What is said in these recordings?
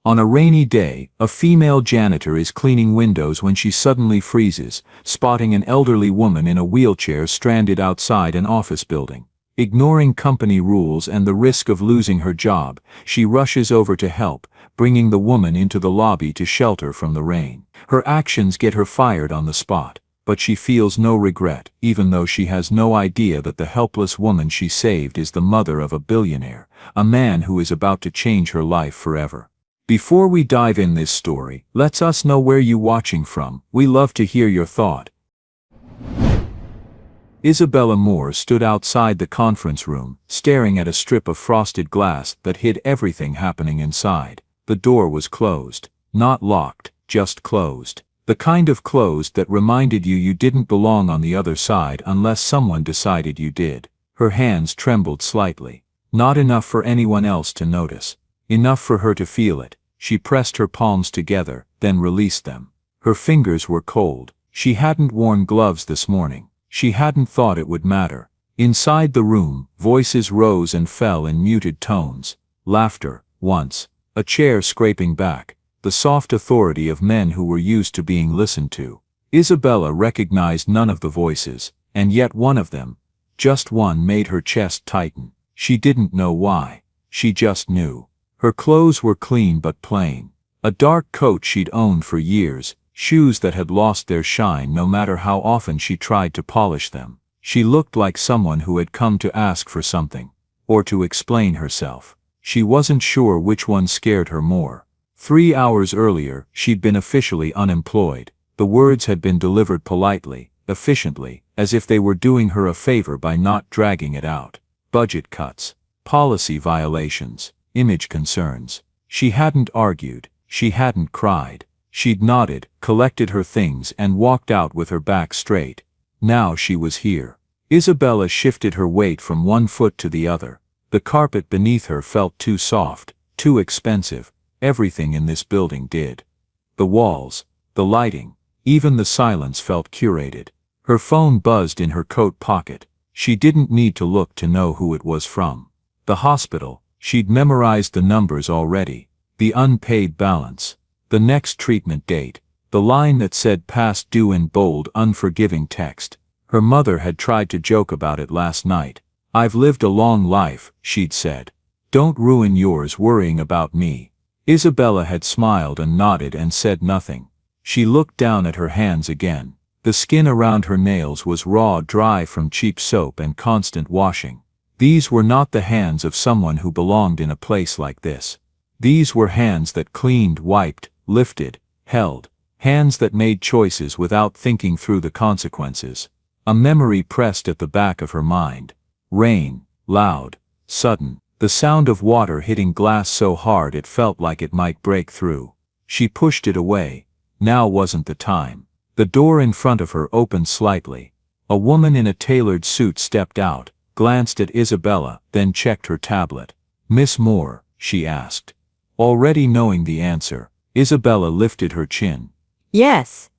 On a rainy day, a female janitor is cleaning windows when she suddenly freezes, spotting an elderly woman in a wheelchair stranded outside an office building. Ignoring company rules and the risk of losing her job, she rushes over to help, bringing the woman into the lobby to shelter from the rain. Her actions get her fired on the spot, but she feels no regret, even though she has no idea that the helpless woman she saved is the mother of a billionaire, a man who is about to change her life forever. Before we dive in this story, let us know where you watching from. We love to hear your thought. Isabella Moore stood outside the conference room, staring at a strip of frosted glass that hid everything happening inside. The door was closed. Not locked, just closed. The kind of closed that reminded you didn't belong on the other side unless someone decided you did. Her hands trembled slightly. Not enough for anyone else to notice. Enough for her to feel it. She pressed her palms together, then released them. Her fingers were cold. She hadn't worn gloves this morning. She hadn't thought it would matter. Inside the room, voices rose and fell in muted tones. Laughter, once. A chair scraping back. The soft authority of men who were used to being listened to. Isabella recognized none of the voices, and yet one of them, just one, made her chest tighten. She didn't know why. She just knew. Her clothes were clean but plain. A dark coat she'd owned for years, shoes that had lost their shine no matter how often she tried to polish them. She looked like someone who had come to ask for something, or to explain herself. She wasn't sure which one scared her more. 3 hours earlier, she'd been officially unemployed. The words had been delivered politely, efficiently, as if they were doing her a favor by not dragging it out. Budget cuts, policy violations, image concerns. She hadn't argued, she hadn't cried. She'd nodded, collected her things and walked out with her back straight. Now she was here. Isabella shifted her weight from one foot to the other. The carpet beneath her felt too soft, too expensive. Everything in this building did. The walls, the lighting, even the silence felt curated. Her phone buzzed in her coat pocket. She didn't need to look to know who it was from. The hospital. She'd memorized the numbers already. The unpaid balance. The next treatment date. The line that said past due in bold, unforgiving text. Her mother had tried to joke about it last night. "I've lived a long life," she'd said. "Don't ruin yours worrying about me." Isabella had smiled and nodded and said nothing. She looked down at her hands again. The skin around her nails was raw, dry from cheap soap and constant washing. These were not the hands of someone who belonged in a place like this. These were hands that cleaned, wiped, lifted, held. Hands that made choices without thinking through the consequences. A memory pressed at the back of her mind. Rain, loud, sudden. The sound of water hitting glass so hard it felt like it might break through. She pushed it away. Now wasn't the time. The door in front of her opened slightly. A woman in a tailored suit stepped out, glanced at Isabella, then checked her tablet. "Miss Moore?" she asked. Already knowing the answer, Isabella lifted her chin. "Yes."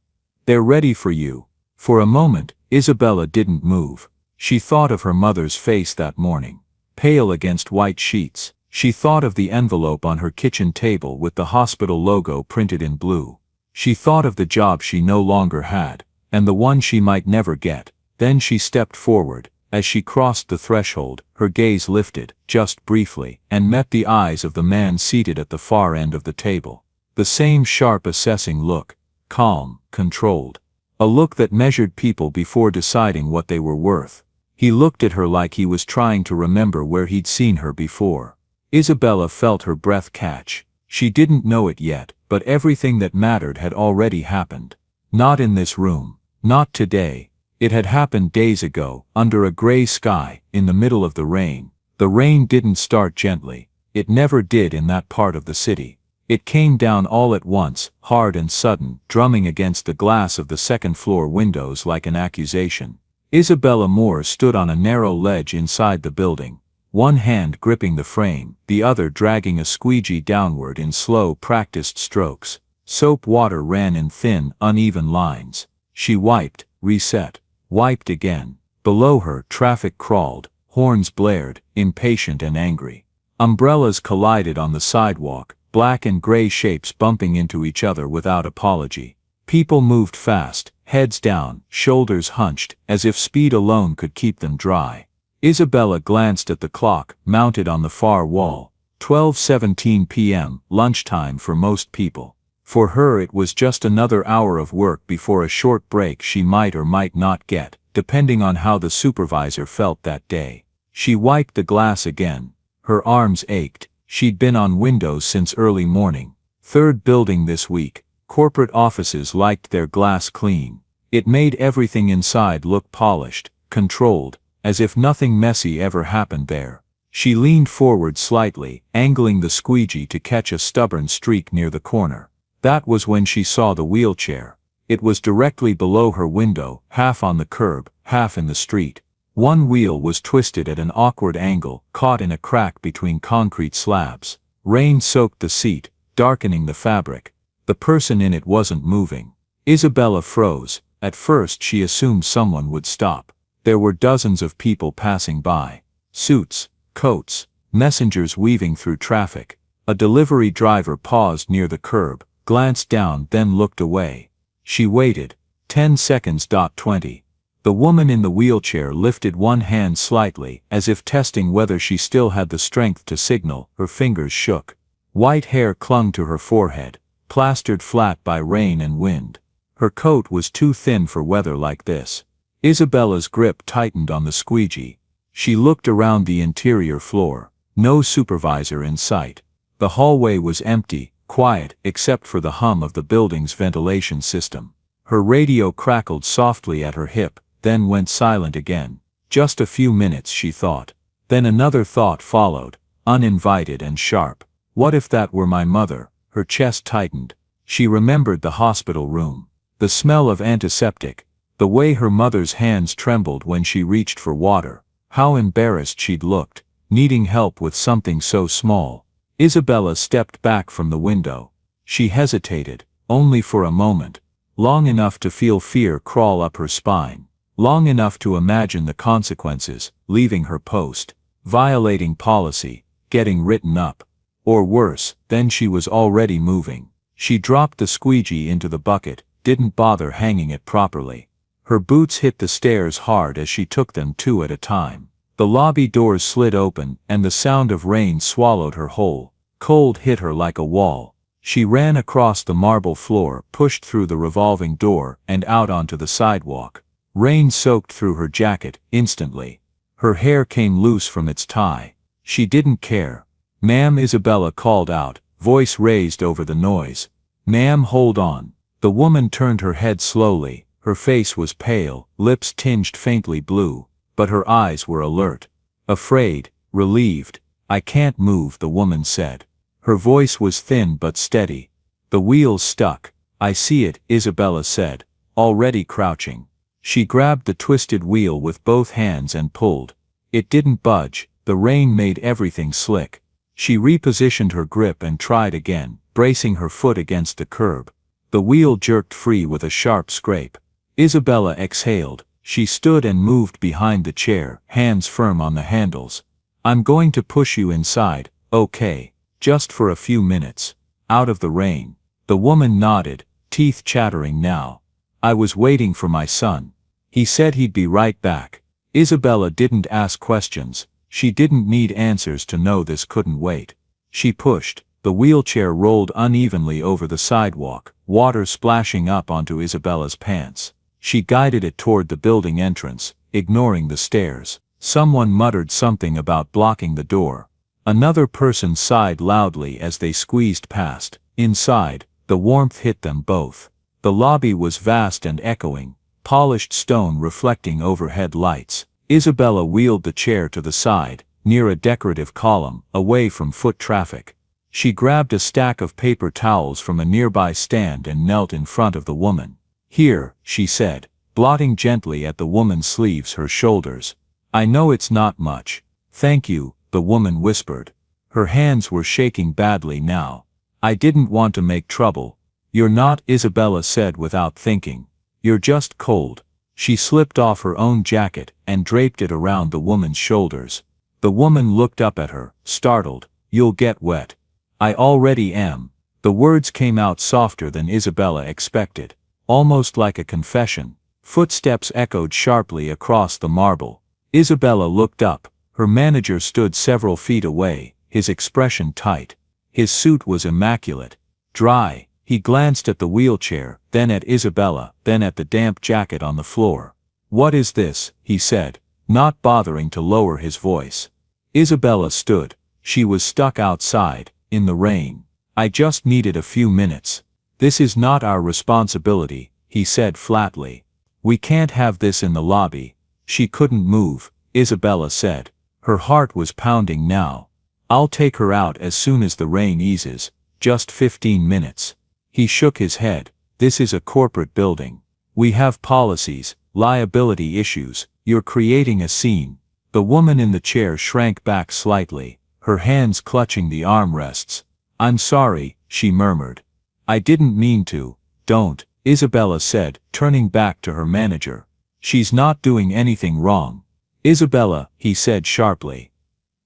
"They're ready for you." For a moment, Isabella didn't move. She thought of her mother's face that morning. Pale against white sheets. She thought of the envelope on her kitchen table with the hospital logo printed in blue. She thought of the job she no longer had, and the one she might never get. Then she stepped forward. As she crossed the threshold, her gaze lifted, just briefly, and met the eyes of the man seated at the far end of the table. The same sharp, assessing look. Calm, controlled. A look that measured people before deciding what they were worth. He looked at her like he was trying to remember where he'd seen her before. Isabella felt her breath catch. She didn't know it yet, but everything that mattered had already happened. Not in this room. Not today. It had happened days ago, under a gray sky, in the middle of the rain. The rain didn't start gently. It never did in that part of the city. It came down all at once, hard and sudden, drumming against the glass of the second-floor windows like an accusation. Isabella Moore stood on a narrow ledge inside the building, one hand gripping the frame, the other dragging a squeegee downward in slow, practiced strokes. Soap water ran in thin, uneven lines. She wiped, reset, wiped again. Below her, traffic crawled, horns blared, impatient and angry. Umbrellas collided on the sidewalk, black and gray shapes bumping into each other without apology. People moved fast, heads down, shoulders hunched, as if speed alone could keep them dry. Isabella glanced at the clock, mounted on the far wall. 12:17 p.m., lunchtime for most people. For her it was just another hour of work before a short break she might or might not get, depending on how the supervisor felt that day. She wiped the glass again. Her arms ached. She'd been on windows since early morning. Third building this week. Corporate offices liked their glass clean. It made everything inside look polished, controlled, as if nothing messy ever happened there. She leaned forward slightly, angling the squeegee to catch a stubborn streak near the corner. That was when she saw the wheelchair. It was directly below her window, half on the curb, half in the street. One wheel was twisted at an awkward angle, caught in a crack between concrete slabs. Rain soaked the seat, darkening the fabric. The person in it wasn't moving. Isabella froze. At first she assumed someone would stop. There were dozens of people passing by. Suits, coats, messengers weaving through traffic. A delivery driver paused near the curb, glanced down, then looked away. She waited. 10 seconds. 20. The woman in the wheelchair lifted one hand slightly, as if testing whether she still had the strength to signal. Her fingers shook. White hair clung to her forehead, plastered flat by rain and wind. Her coat was too thin for weather like this. Isabella's grip tightened on the squeegee. She looked around the interior floor. No supervisor in sight. The hallway was empty, quiet, except for the hum of the building's ventilation system. Her radio crackled softly at her hip, then went silent again. Just a few minutes, she thought. Then another thought followed, uninvited and sharp. What if that were my mother? Her chest tightened. She remembered the hospital room. The smell of antiseptic. The way her mother's hands trembled when she reached for water. How embarrassed she'd looked, needing help with something so small. Isabella stepped back from the window. She hesitated, only for a moment. Long enough to feel fear crawl up her spine. Long enough to imagine the consequences, leaving her post, violating policy, getting written up. Or worse, then she was already moving. She dropped the squeegee into the bucket, didn't bother hanging it properly. Her boots hit the stairs hard as she took them two at a time. The lobby doors slid open, and the sound of rain swallowed her whole. Cold hit her like a wall. She ran across the marble floor, pushed through the revolving door, and out onto the sidewalk. Rain soaked through her jacket, instantly. Her hair came loose from its tie. She didn't care. "Ma'am," Isabella called out, voice raised over the noise. "Ma'am, hold on." The woman turned her head slowly. Her face was pale, lips tinged faintly blue, but her eyes were alert. Afraid, relieved. "I can't move," the woman said. Her voice was thin but steady. "The wheel's stuck." "I see it," Isabella said, already crouching. She grabbed the twisted wheel with both hands and pulled. It didn't budge. The rain made everything slick. She repositioned her grip and tried again, bracing her foot against the curb. The wheel jerked free with a sharp scrape. Isabella exhaled. She stood and moved behind the chair, hands firm on the handles. "I'm going to push you inside, okay? Just for a few minutes. Out of the rain." The woman nodded, teeth chattering now. "I was waiting for my son. He said he'd be right back." Isabella didn't ask questions. She didn't need answers to know this couldn't wait. She pushed. The wheelchair rolled unevenly over the sidewalk, water splashing up onto Isabella's pants. She guided it toward the building entrance, ignoring the stairs. Someone muttered something about blocking the door. Another person sighed loudly as they squeezed past. Inside, the warmth hit them both. The lobby was vast and echoing, polished stone reflecting overhead lights. Isabella wheeled the chair to the side, near a decorative column, away from foot traffic. She grabbed a stack of paper towels from a nearby stand and knelt in front of the woman. "Here," she said, blotting gently at the woman's sleeves, her shoulders. "I know it's not much." "Thank you," the woman whispered. Her hands were shaking badly now. "I didn't want to make trouble." "You're not," Isabella said without thinking. "You're just cold." She slipped off her own jacket and draped it around the woman's shoulders. The woman looked up at her, startled. "You'll get wet." I already am. The words came out softer than Isabella expected, almost like a confession. Footsteps echoed sharply across the marble. Isabella looked up. Her manager stood several feet away, his expression tight. His suit was immaculate. Dry. He glanced at the wheelchair, then at Isabella, then at the damp jacket on the floor. "What is this?" he said, not bothering to lower his voice. Isabella stood. She was stuck outside, in the rain. "I just needed a few minutes." "This is not our responsibility," he said flatly. "We can't have this in the lobby." She couldn't move, Isabella said. Her heart was pounding now. "I'll take her out as soon as the rain eases. Just 15 minutes. He shook his head. "This is a corporate building. We have policies, liability issues. You're creating a scene." The woman in the chair shrank back slightly, her hands clutching the armrests. "I'm sorry," she murmured. "I didn't mean to." "Don't," Isabella said, turning back to her manager. "She's not doing anything wrong." "Isabella," he said sharply.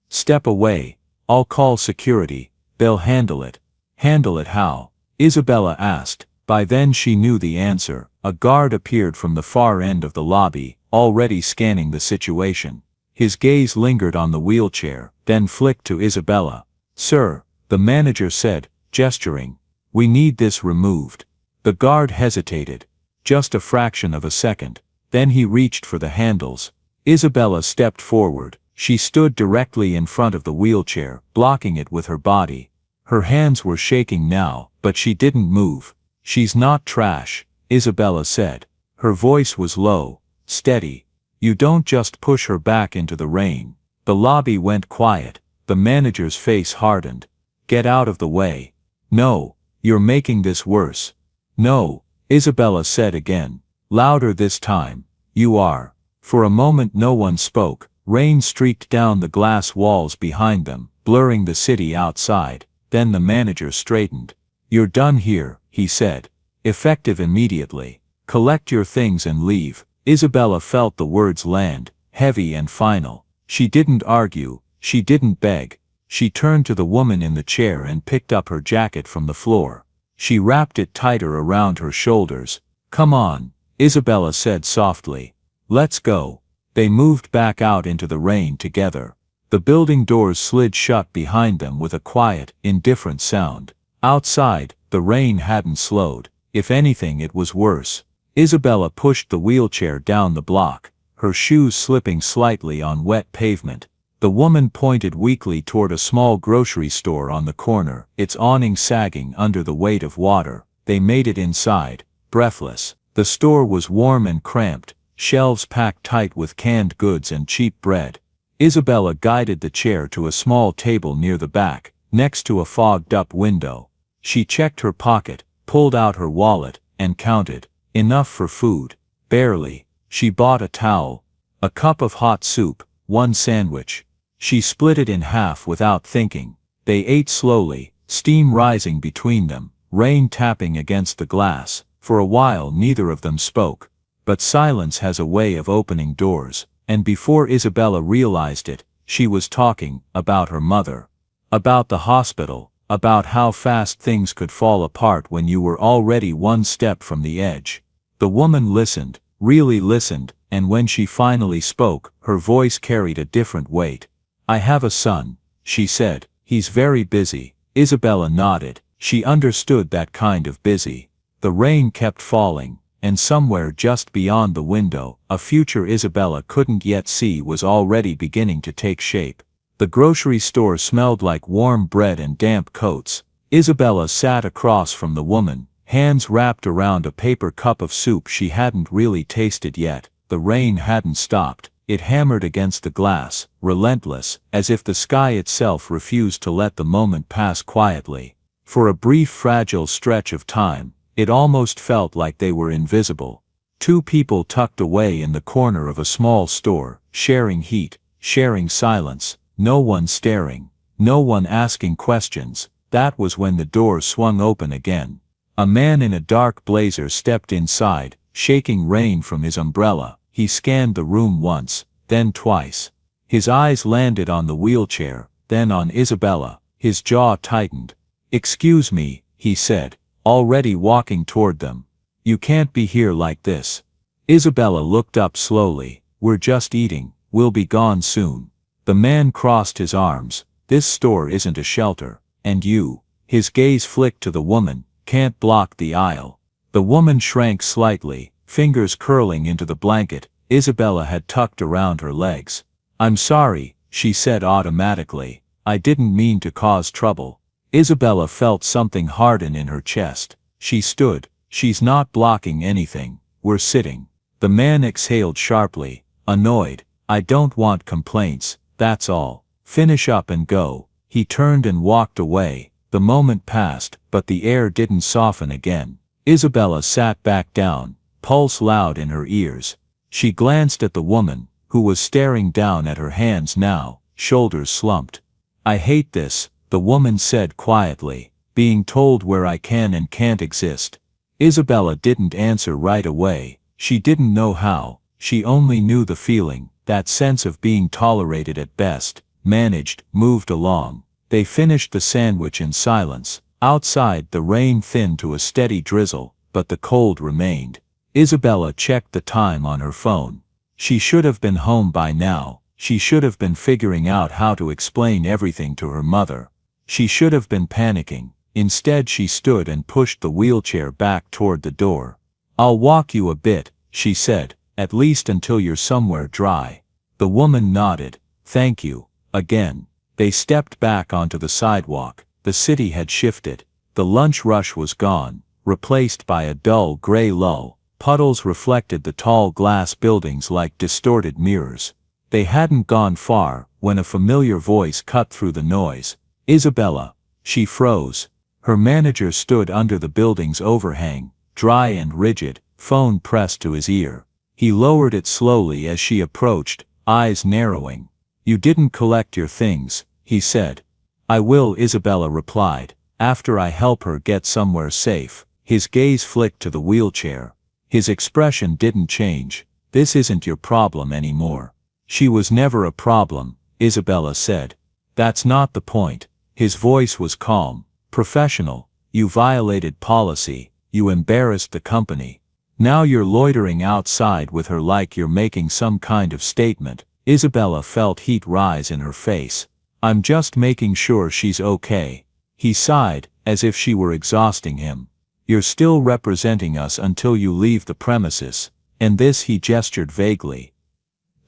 "Step away. I'll call security. They'll handle it." "Handle it how?" Isabella asked. By then she knew the answer. A guard appeared from the far end of the lobby, already scanning the situation. His gaze lingered on the wheelchair, then flicked to Isabella. "Sir," the manager said, gesturing. "We need this removed." The guard hesitated. Just a fraction of a second. Then he reached for the handles. Isabella stepped forward. She stood directly in front of the wheelchair, blocking it with her body. Her hands were shaking now, but she didn't move. "She's not trash," Isabella said. Her voice was low, steady. "You don't just push her back into the rain." The lobby went quiet. The manager's face hardened. "Get out of the way." "No, you're making this worse." "No," Isabella said again, louder this time. "You are." For a moment no one spoke. Rain streaked down the glass walls behind them, blurring the city outside. Then the manager straightened. "You're done here," he said. Effective immediately. "Collect your things and leave." Isabella felt the words land, heavy and final. She didn't argue, she didn't beg. She turned to the woman in the chair and picked up her jacket from the floor. She wrapped it tighter around her shoulders. "Come on," Isabella said softly. "Let's go." They moved back out into the rain together. The building doors slid shut behind them with a quiet, indifferent sound. Outside, the rain hadn't slowed. If anything, it was worse. Isabella pushed the wheelchair down the block, her shoes slipping slightly on wet pavement. The woman pointed weakly toward a small grocery store on the corner, its awning sagging under the weight of water. They made it inside, breathless. The store was warm and cramped, shelves packed tight with canned goods and cheap bread. Isabella guided the chair to a small table near the back, next to a fogged-up window. She checked her pocket, pulled out her wallet, and counted. Enough for food. Barely. She bought a towel, a cup of hot soup, one sandwich. She split it in half without thinking. They ate slowly, steam rising between them, rain tapping against the glass. For a while neither of them spoke. But silence has a way of opening doors, and before Isabella realized it, she was talking about her mother. About the hospital, about how fast things could fall apart when you were already one step from the edge. The woman listened, really listened, and when she finally spoke, her voice carried a different weight. "I have a son," she said. "He's very busy." Isabella nodded. She understood that kind of busy. The rain kept falling, and somewhere just beyond the window, a future Isabella couldn't yet see was already beginning to take shape. The grocery store smelled like warm bread and damp coats. Isabella sat across from the woman, hands wrapped around a paper cup of soup she hadn't really tasted yet. The rain hadn't stopped. It hammered against the glass, relentless, as if the sky itself refused to let the moment pass quietly. For a brief fragile stretch of time, it almost felt like they were invisible. Two people tucked away in the corner of a small store, sharing heat, sharing silence, no one staring, no one asking questions. That was when the door swung open again. A man in a dark blazer stepped inside, shaking rain from his umbrella. He scanned the room once, then twice. His eyes landed on the wheelchair, then on Isabella. His jaw tightened. "Excuse me," he said, already walking toward them. "You can't be here like this." Isabella looked up slowly. "We're just eating, we'll be gone soon." The man crossed his arms. "This store isn't a shelter, and you," his gaze flicked to the woman, "can't block the aisle." The woman shrank slightly, fingers curling into the blanket Isabella had tucked around her legs. "I'm sorry," she said automatically. "I didn't mean to cause trouble." Isabella felt something harden in her chest. She stood. "She's not blocking anything. We're sitting." The man exhaled sharply, annoyed. "I don't want complaints, that's all. Finish up and go." He turned and walked away. The moment passed, but the air didn't soften again. Isabella sat back down, pulse loud in her ears. She glanced at the woman, who was staring down at her hands now, shoulders slumped. "I hate this," the woman said quietly, "being told where I can and can't exist." Isabella didn't answer right away. She didn't know how, she only knew the feeling, that sense of being tolerated at best, managed, moved along. They finished the sandwich in silence. Outside the rain thinned to a steady drizzle, but the cold remained. Isabella checked the time on her phone. She should have been home by now. She should have been figuring out how to explain everything to her mother. She should have been panicking. Instead she stood and pushed the wheelchair back toward the door. "I'll walk you a bit," she said, "at least until you're somewhere dry." The woman nodded. "Thank you." Again. They stepped back onto the sidewalk. The city had shifted. The lunch rush was gone, replaced by a dull gray lull. Puddles reflected the tall glass buildings like distorted mirrors. They hadn't gone far, when a familiar voice cut through the noise. "Isabella." She froze. Her manager stood under the building's overhang, dry and rigid, phone pressed to his ear. He lowered it slowly as she approached, eyes narrowing. "You didn't collect your things," he said. "I will," Isabella replied, "after I help her get somewhere safe." His gaze flicked to the wheelchair. His expression didn't change. "This isn't your problem anymore." "She was never a problem," Isabella said. "That's not the point." His voice was calm, professional. "You violated policy. You embarrassed the company. Now you're loitering outside with her like you're making some kind of statement." Isabella felt heat rise in her face. "I'm just making sure she's okay." He sighed, as if she were exhausting him. "You're still representing us until you leave the premises, and this," he gestured vaguely,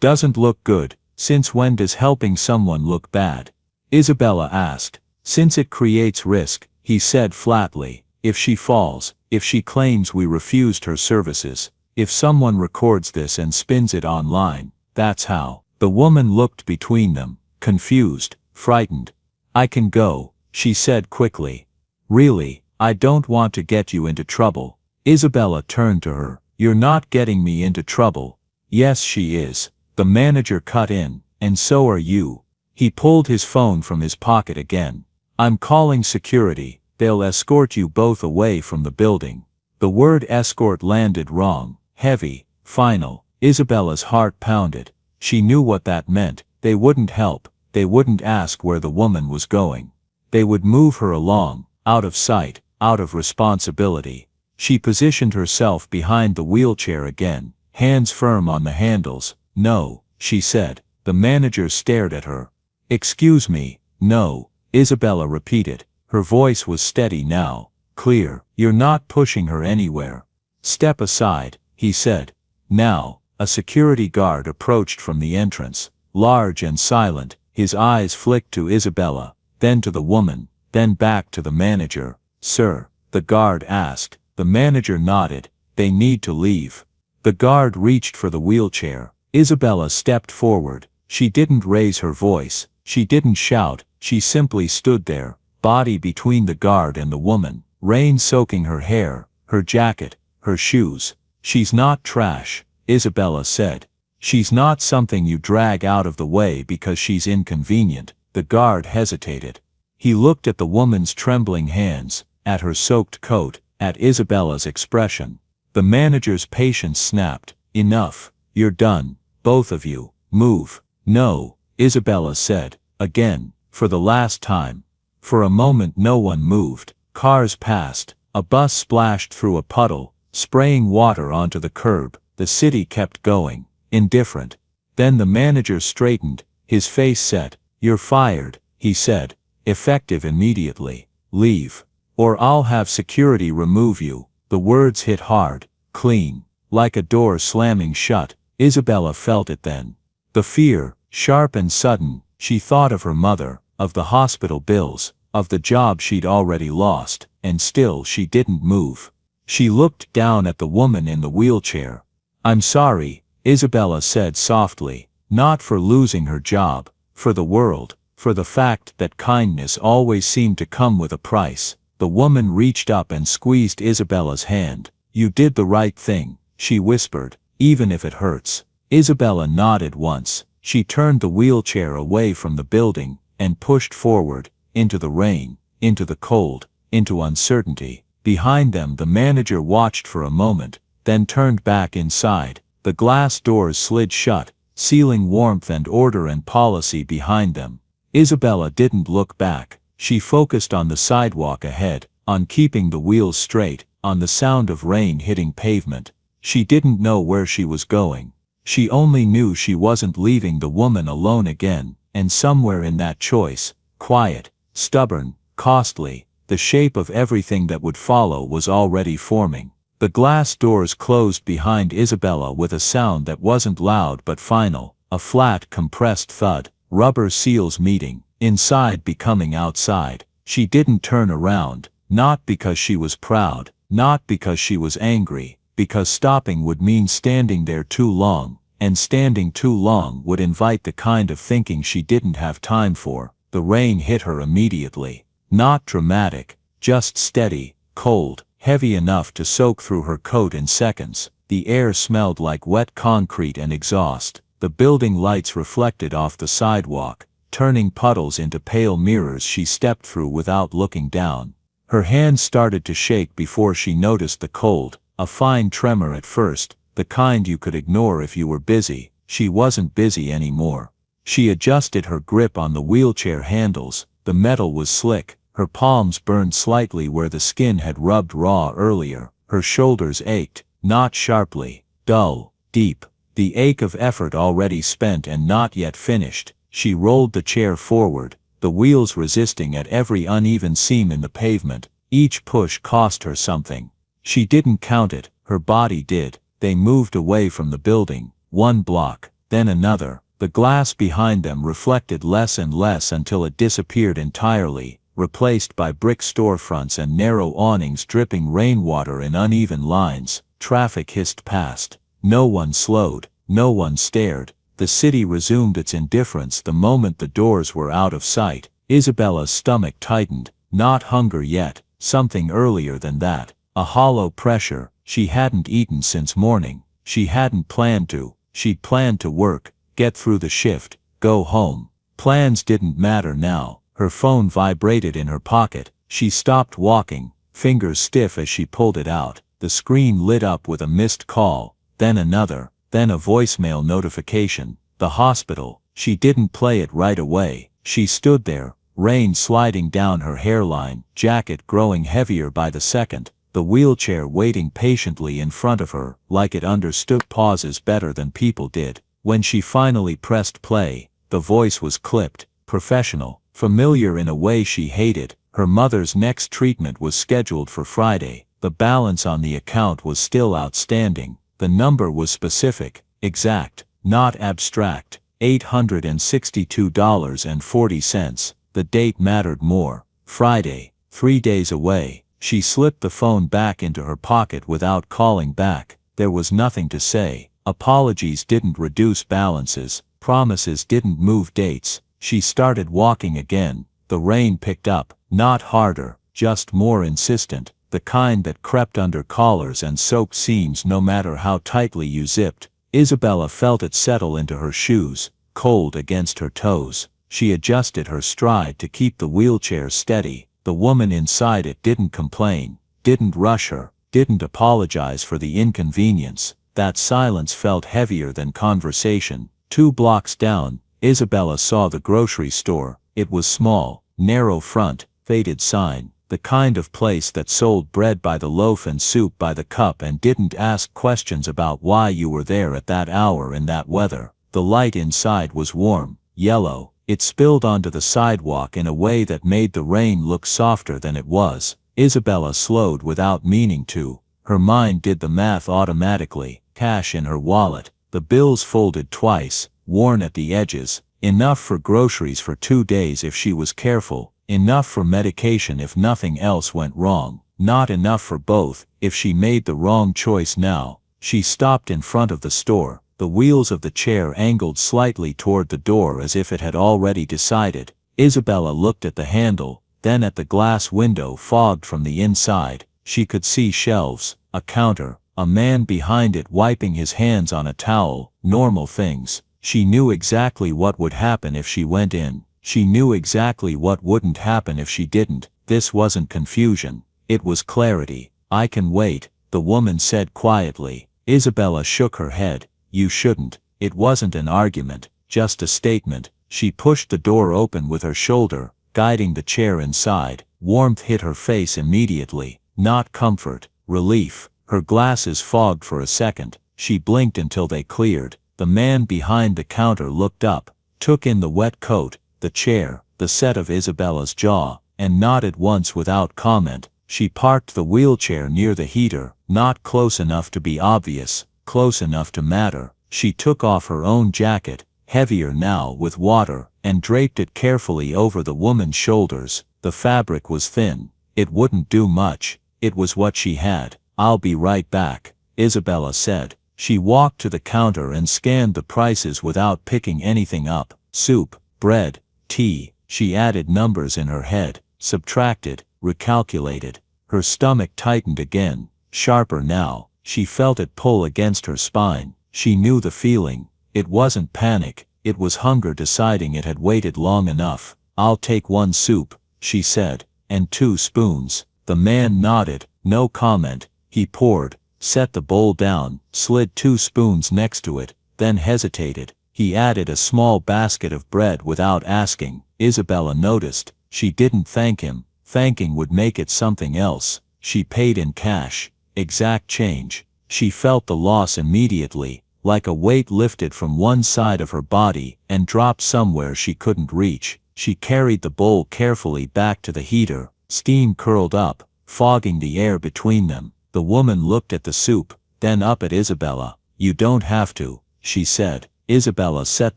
"doesn't look good." "Since when does helping someone look bad?" Isabella asked. "Since it creates risk," he said flatly. "If she falls, if she claims we refused her services, if someone records this and spins it online, that's how." The woman looked between them, confused, frightened. "I can go," she said quickly. "Really, I don't want to get you into trouble." Isabella turned to her. "You're not getting me into trouble." "Yes, she is." The manager cut in. "And so are you." He pulled his phone from his pocket again. "I'm calling security. They'll escort you both away from the building." The word escort landed wrong, heavy, final. Isabella's heart pounded. She knew what that meant. They wouldn't help. They wouldn't ask where the woman was going. They would move her along, out of sight, out of responsibility. She positioned herself behind the wheelchair again, hands firm on the handles. "No," she said. The manager stared at her. "Excuse me." "No," Isabella repeated. Her voice was steady now, clear. "You're not pushing her anywhere." "Step aside," he said. Now, a security guard approached from the entrance, large and silent. His eyes flicked to Isabella, then to the woman, then back to the manager. "Sir?" the guard asked. The manager nodded. "They need to leave." The guard reached for the wheelchair. Isabella stepped forward. She didn't raise her voice. She didn't shout. She simply stood there, body between the guard and the woman, rain soaking her hair, her jacket, her shoes. "She's not trash," Isabella said. "She's not something you drag out of the way because she's inconvenient." The guard hesitated. He looked at the woman's trembling hands, at her soaked coat, at Isabella's expression. The manager's patience snapped. "Enough. You're done. Both of you. Move." "No," Isabella said, again, for the last time. For a moment no one moved. Cars passed. A bus splashed through a puddle, spraying water onto the curb. The city kept going, indifferent. Then the manager straightened, his face set. "You're fired," he said, effective immediately. "Leave. Or I'll have security remove you." The words hit hard, clean, like a door slamming shut. Isabella felt it then. The fear, sharp and sudden. She thought of her mother, of the hospital bills, of the job she'd already lost, and still she didn't move. She looked down at the woman in the wheelchair. "I'm sorry," Isabella said softly, not for losing her job, for the world, for the fact that kindness always seemed to come with a price. The woman reached up and squeezed Isabella's hand. "You did the right thing," she whispered, "even if it hurts." Isabella nodded once. She turned the wheelchair away from the building, and pushed forward, into the rain, into the cold, into uncertainty. Behind them the manager watched for a moment, then turned back inside. The glass doors slid shut, sealing warmth and order and policy behind them. Isabella didn't look back. She focused on the sidewalk ahead, on keeping the wheels straight, on the sound of rain hitting pavement. She didn't know where she was going. She only knew she wasn't leaving the woman alone again, and somewhere in that choice, quiet, stubborn, costly, the shape of everything that would follow was already forming. The glass doors closed behind Isabella with a sound that wasn't loud but final, a flat, compressed thud, rubber seals meeting, inside becoming outside. She didn't turn around, not because she was proud, not because she was angry, because stopping would mean standing there too long, and standing too long would invite the kind of thinking she didn't have time for. The rain hit her immediately. Not dramatic, just steady, cold, heavy enough to soak through her coat in seconds. The air smelled like wet concrete and exhaust. The building lights reflected off the sidewalk, turning puddles into pale mirrors she stepped through without looking down. Her hands started to shake before she noticed the cold, a fine tremor at first, the kind you could ignore if you were busy. She wasn't busy anymore. She adjusted her grip on the wheelchair handles. The metal was slick. Her palms burned slightly where the skin had rubbed raw earlier. Her shoulders ached, not sharply, dull, deep. The ache of effort already spent and not yet finished. She rolled the chair forward, the wheels resisting at every uneven seam in the pavement. Each push cost her something. She didn't count it, her body did. They moved away from the building, one block, then another. The glass behind them reflected less and less until it disappeared entirely, replaced by brick storefronts and narrow awnings dripping rainwater in uneven lines. Traffic hissed past. No one slowed, no one stared. The city resumed its indifference the moment the doors were out of sight. Isabella's stomach tightened, not hunger yet, something earlier than that. A hollow pressure. She hadn't eaten since morning. She hadn't planned to. She'd planned to work, get through the shift, go home. Plans didn't matter now. Her phone vibrated in her pocket. She stopped walking, fingers stiff as she pulled it out. The screen lit up with a missed call, then another, then a voicemail notification. The hospital. She didn't play it right away. She stood there, rain sliding down her hairline, jacket growing heavier by the second, the wheelchair waiting patiently in front of her, like it understood pauses better than people did. When she finally pressed play, the voice was clipped, professional, familiar in a way she hated. Her mother's next treatment was scheduled for Friday. The balance on the account was still outstanding. The number was specific, exact, not abstract. $862.40. The date mattered more. Friday, 3 days away. She slipped the phone back into her pocket without calling back. There was nothing to say. Apologies didn't reduce balances. Promises didn't move dates. She started walking again. The rain picked up, not harder, just more insistent, the kind that crept under collars and soaked seams no matter how tightly you zipped. Isabella felt it settle into her shoes, cold against her toes. She adjusted her stride to keep the wheelchair steady. The woman inside it didn't complain, didn't rush her, didn't apologize for the inconvenience. That silence felt heavier than conversation. 2 blocks down, Isabella saw the grocery store. It was small, narrow front, faded sign, the kind of place that sold bread by the loaf and soup by the cup and didn't ask questions about why you were there at that hour in that weather. The light inside was warm, yellow. It spilled onto the sidewalk in a way that made the rain look softer than it was. Isabella slowed without meaning to. Her mind did the math automatically. Cash in her wallet, the bills folded twice, worn at the edges, enough for groceries for 2 days if she was careful, enough for medication if nothing else went wrong, not enough for both if she made the wrong choice now. She stopped in front of the store, the wheels of the chair angled slightly toward the door as if it had already decided. Isabella looked at the handle, then at the glass window fogged from the inside. She could see shelves, a counter, a man behind it wiping his hands on a towel, normal things. She knew exactly what would happen if she went in. She knew exactly what wouldn't happen if she didn't. This wasn't confusion. It was clarity. "I can wait," the woman said quietly. Isabella shook her head. "You shouldn't." It wasn't an argument, just a statement. She pushed the door open with her shoulder, guiding the chair inside. Warmth hit her face immediately. Not comfort, relief. Her glasses fogged for a second. She blinked until they cleared. The man behind the counter looked up, took in the wet coat, the chair, the set of Isabella's jaw, and nodded once without comment. She parked the wheelchair near the heater, not close enough to be obvious, close enough to matter. She took off her own jacket, heavier now with water, and draped it carefully over the woman's shoulders. The fabric was thin. It wouldn't do much. It was what she had. "I'll be right back," Isabella said. She walked to the counter and scanned the prices without picking anything up. Soup, bread, tea. She added numbers in her head, subtracted, recalculated. Her stomach tightened again, sharper now. She felt it pull against her spine. She knew the feeling. It wasn't panic. It was hunger deciding it had waited long enough. "I'll take 1 soup," she said, "and 2 spoons." The man nodded, no comment. He poured, set the bowl down, slid 2 spoons next to it, then hesitated. He added a small basket of bread without asking. Isabella noticed. She didn't thank him. Thanking would make it something else. She paid in cash. Exact change. She felt the loss immediately, like a weight lifted from one side of her body and dropped somewhere she couldn't reach. She carried the bowl carefully back to the heater. Steam curled up, fogging the air between them. The woman looked at the soup, then up at Isabella. "You don't have to," she said. Isabella set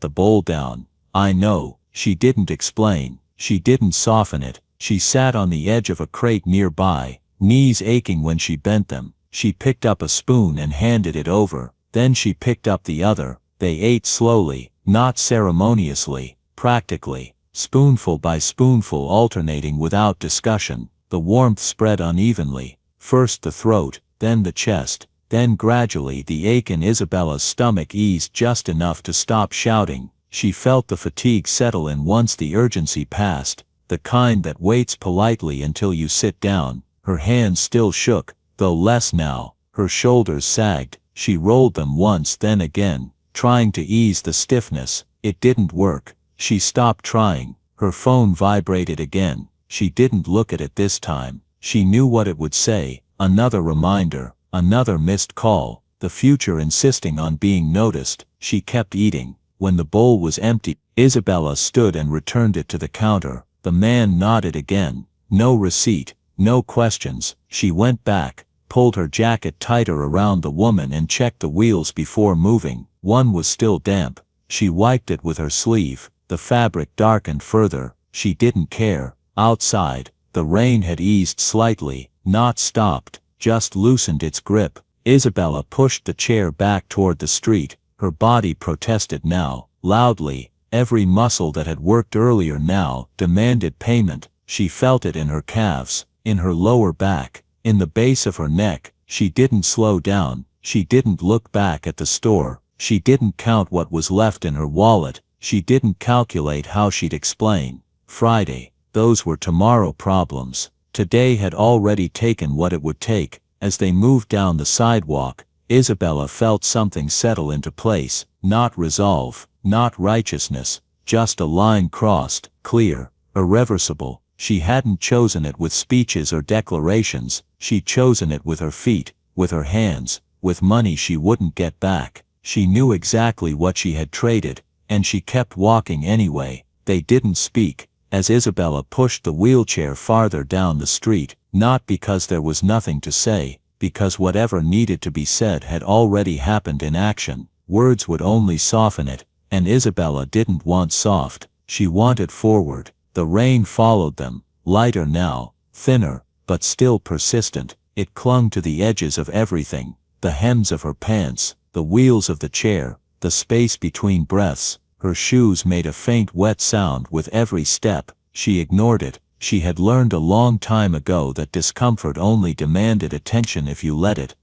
the bowl down. "I know." She didn't explain. She didn't soften it. She sat on the edge of a crate nearby, knees aching when she bent them. She picked up a spoon and handed it over. Then she picked up the other. They ate slowly, not ceremoniously, practically, spoonful by spoonful alternating without discussion. The warmth spread unevenly. First the throat, then the chest, then gradually the ache in Isabella's stomach eased just enough to stop shouting. She felt the fatigue settle in once the urgency passed, the kind that waits politely until you sit down. Her hands still shook, though less now. Her shoulders sagged. She rolled them once then again, trying to ease the stiffness. It didn't work. She stopped trying. Her phone vibrated again. She didn't look at it this time. She knew what it would say. Another reminder, another missed call, the future insisting on being noticed. She kept eating. When the bowl was empty, Isabella stood and returned it to the counter. The man nodded again. No receipt, no questions. She went back, pulled her jacket tighter around the woman and checked the wheels before moving. One was still damp. She wiped it with her sleeve. The fabric darkened further. She didn't care. Outside, the rain had eased slightly, not stopped, just loosened its grip. Isabella pushed the chair back toward the street. Her body protested now, loudly. Every muscle that had worked earlier now demanded payment. She felt it in her calves, in her lower back, in the base of her neck. She didn't slow down. She didn't look back at the store. She didn't count what was left in her wallet. She didn't calculate how she'd explain. Friday. Those were tomorrow problems. Today had already taken what it would take. As they moved down the sidewalk, Isabella felt something settle into place. Not resolve, not righteousness, just a line crossed, clear, irreversible. She hadn't chosen it with speeches or declarations, she'd chosen it with her feet, with her hands, with money she wouldn't get back. She knew exactly what she had traded, and she kept walking anyway. They didn't speak, as Isabella pushed the wheelchair farther down the street, not because there was nothing to say, because whatever needed to be said had already happened in action. Words would only soften it, and Isabella didn't want soft, she wanted forward. The rain followed them, lighter now, thinner, but still persistent. It clung to the edges of everything, the hems of her pants, the wheels of the chair, the space between breaths. Her shoes made a faint wet sound with every step. She ignored it. She had learned a long time ago that discomfort only demanded attention if you let it.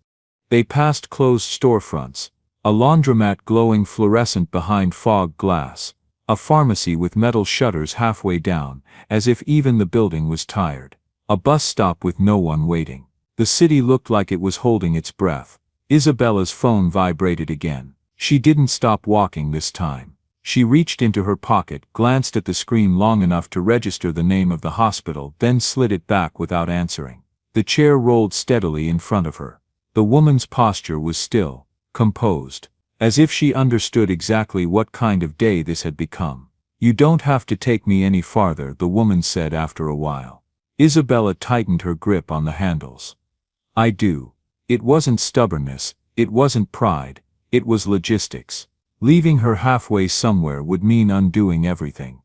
They passed closed storefronts, a laundromat glowing fluorescent behind fog glass, a pharmacy with metal shutters halfway down, as if even the building was tired, a bus stop with no one waiting. The city looked like it was holding its breath. Isabella's phone vibrated again. She didn't stop walking this time. She reached into her pocket, glanced at the screen long enough to register the name of the hospital, then slid it back without answering. The chair rolled steadily in front of her. The woman's posture was still, composed, as if she understood exactly what kind of day this had become. "You don't have to take me any farther," the woman said after a while. Isabella tightened her grip on the handles. "I do." It wasn't stubbornness, it wasn't pride, it was logistics. Leaving her halfway somewhere would mean undoing everything.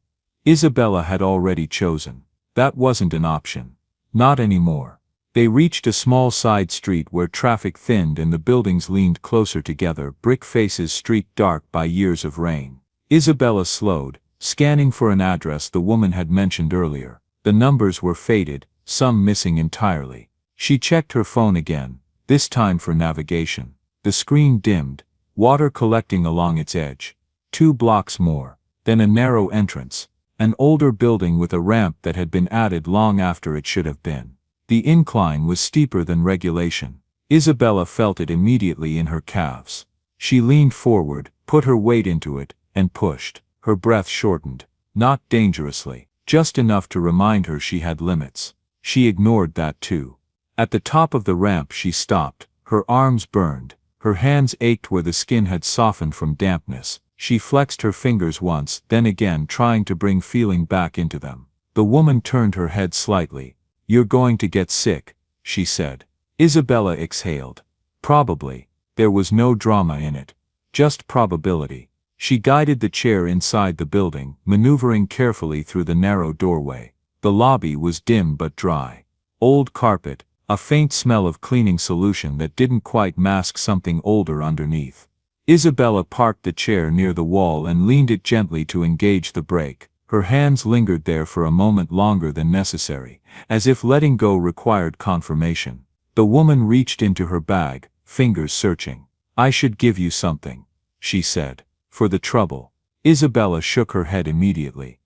Isabella had already chosen. That wasn't an option. Not anymore. They reached a small side street where traffic thinned and the buildings leaned closer together, brick faces streaked dark by years of rain. Isabella slowed, scanning for an address the woman had mentioned earlier. The numbers were faded, some missing entirely. She checked her phone again, this time for navigation. The screen dimmed, water collecting along its edge. 2 blocks more, then a narrow entrance, an older building with a ramp that had been added long after it should have been. The incline was steeper than regulation. Isabella felt it immediately in her calves. She leaned forward, put her weight into it, and pushed. Her breath shortened, not dangerously, just enough to remind her she had limits. She ignored that too. At the top of the ramp she stopped, her arms burned, her hands ached where the skin had softened from dampness. She flexed her fingers once, then again, trying to bring feeling back into them. The woman turned her head slightly. "You're going to get sick," she said. Isabella exhaled. Probably. There was no drama in it. Just probability. She guided the chair inside the building, maneuvering carefully through the narrow doorway. The lobby was dim but dry. Old carpet, a faint smell of cleaning solution that didn't quite mask something older underneath. Isabella parked the chair near the wall and leaned it gently to engage the brake. Her hands lingered there for a moment longer than necessary, as if letting go required confirmation. The woman reached into her bag, fingers searching. "I should give you something," she said. "For the trouble." Isabella shook her head immediately.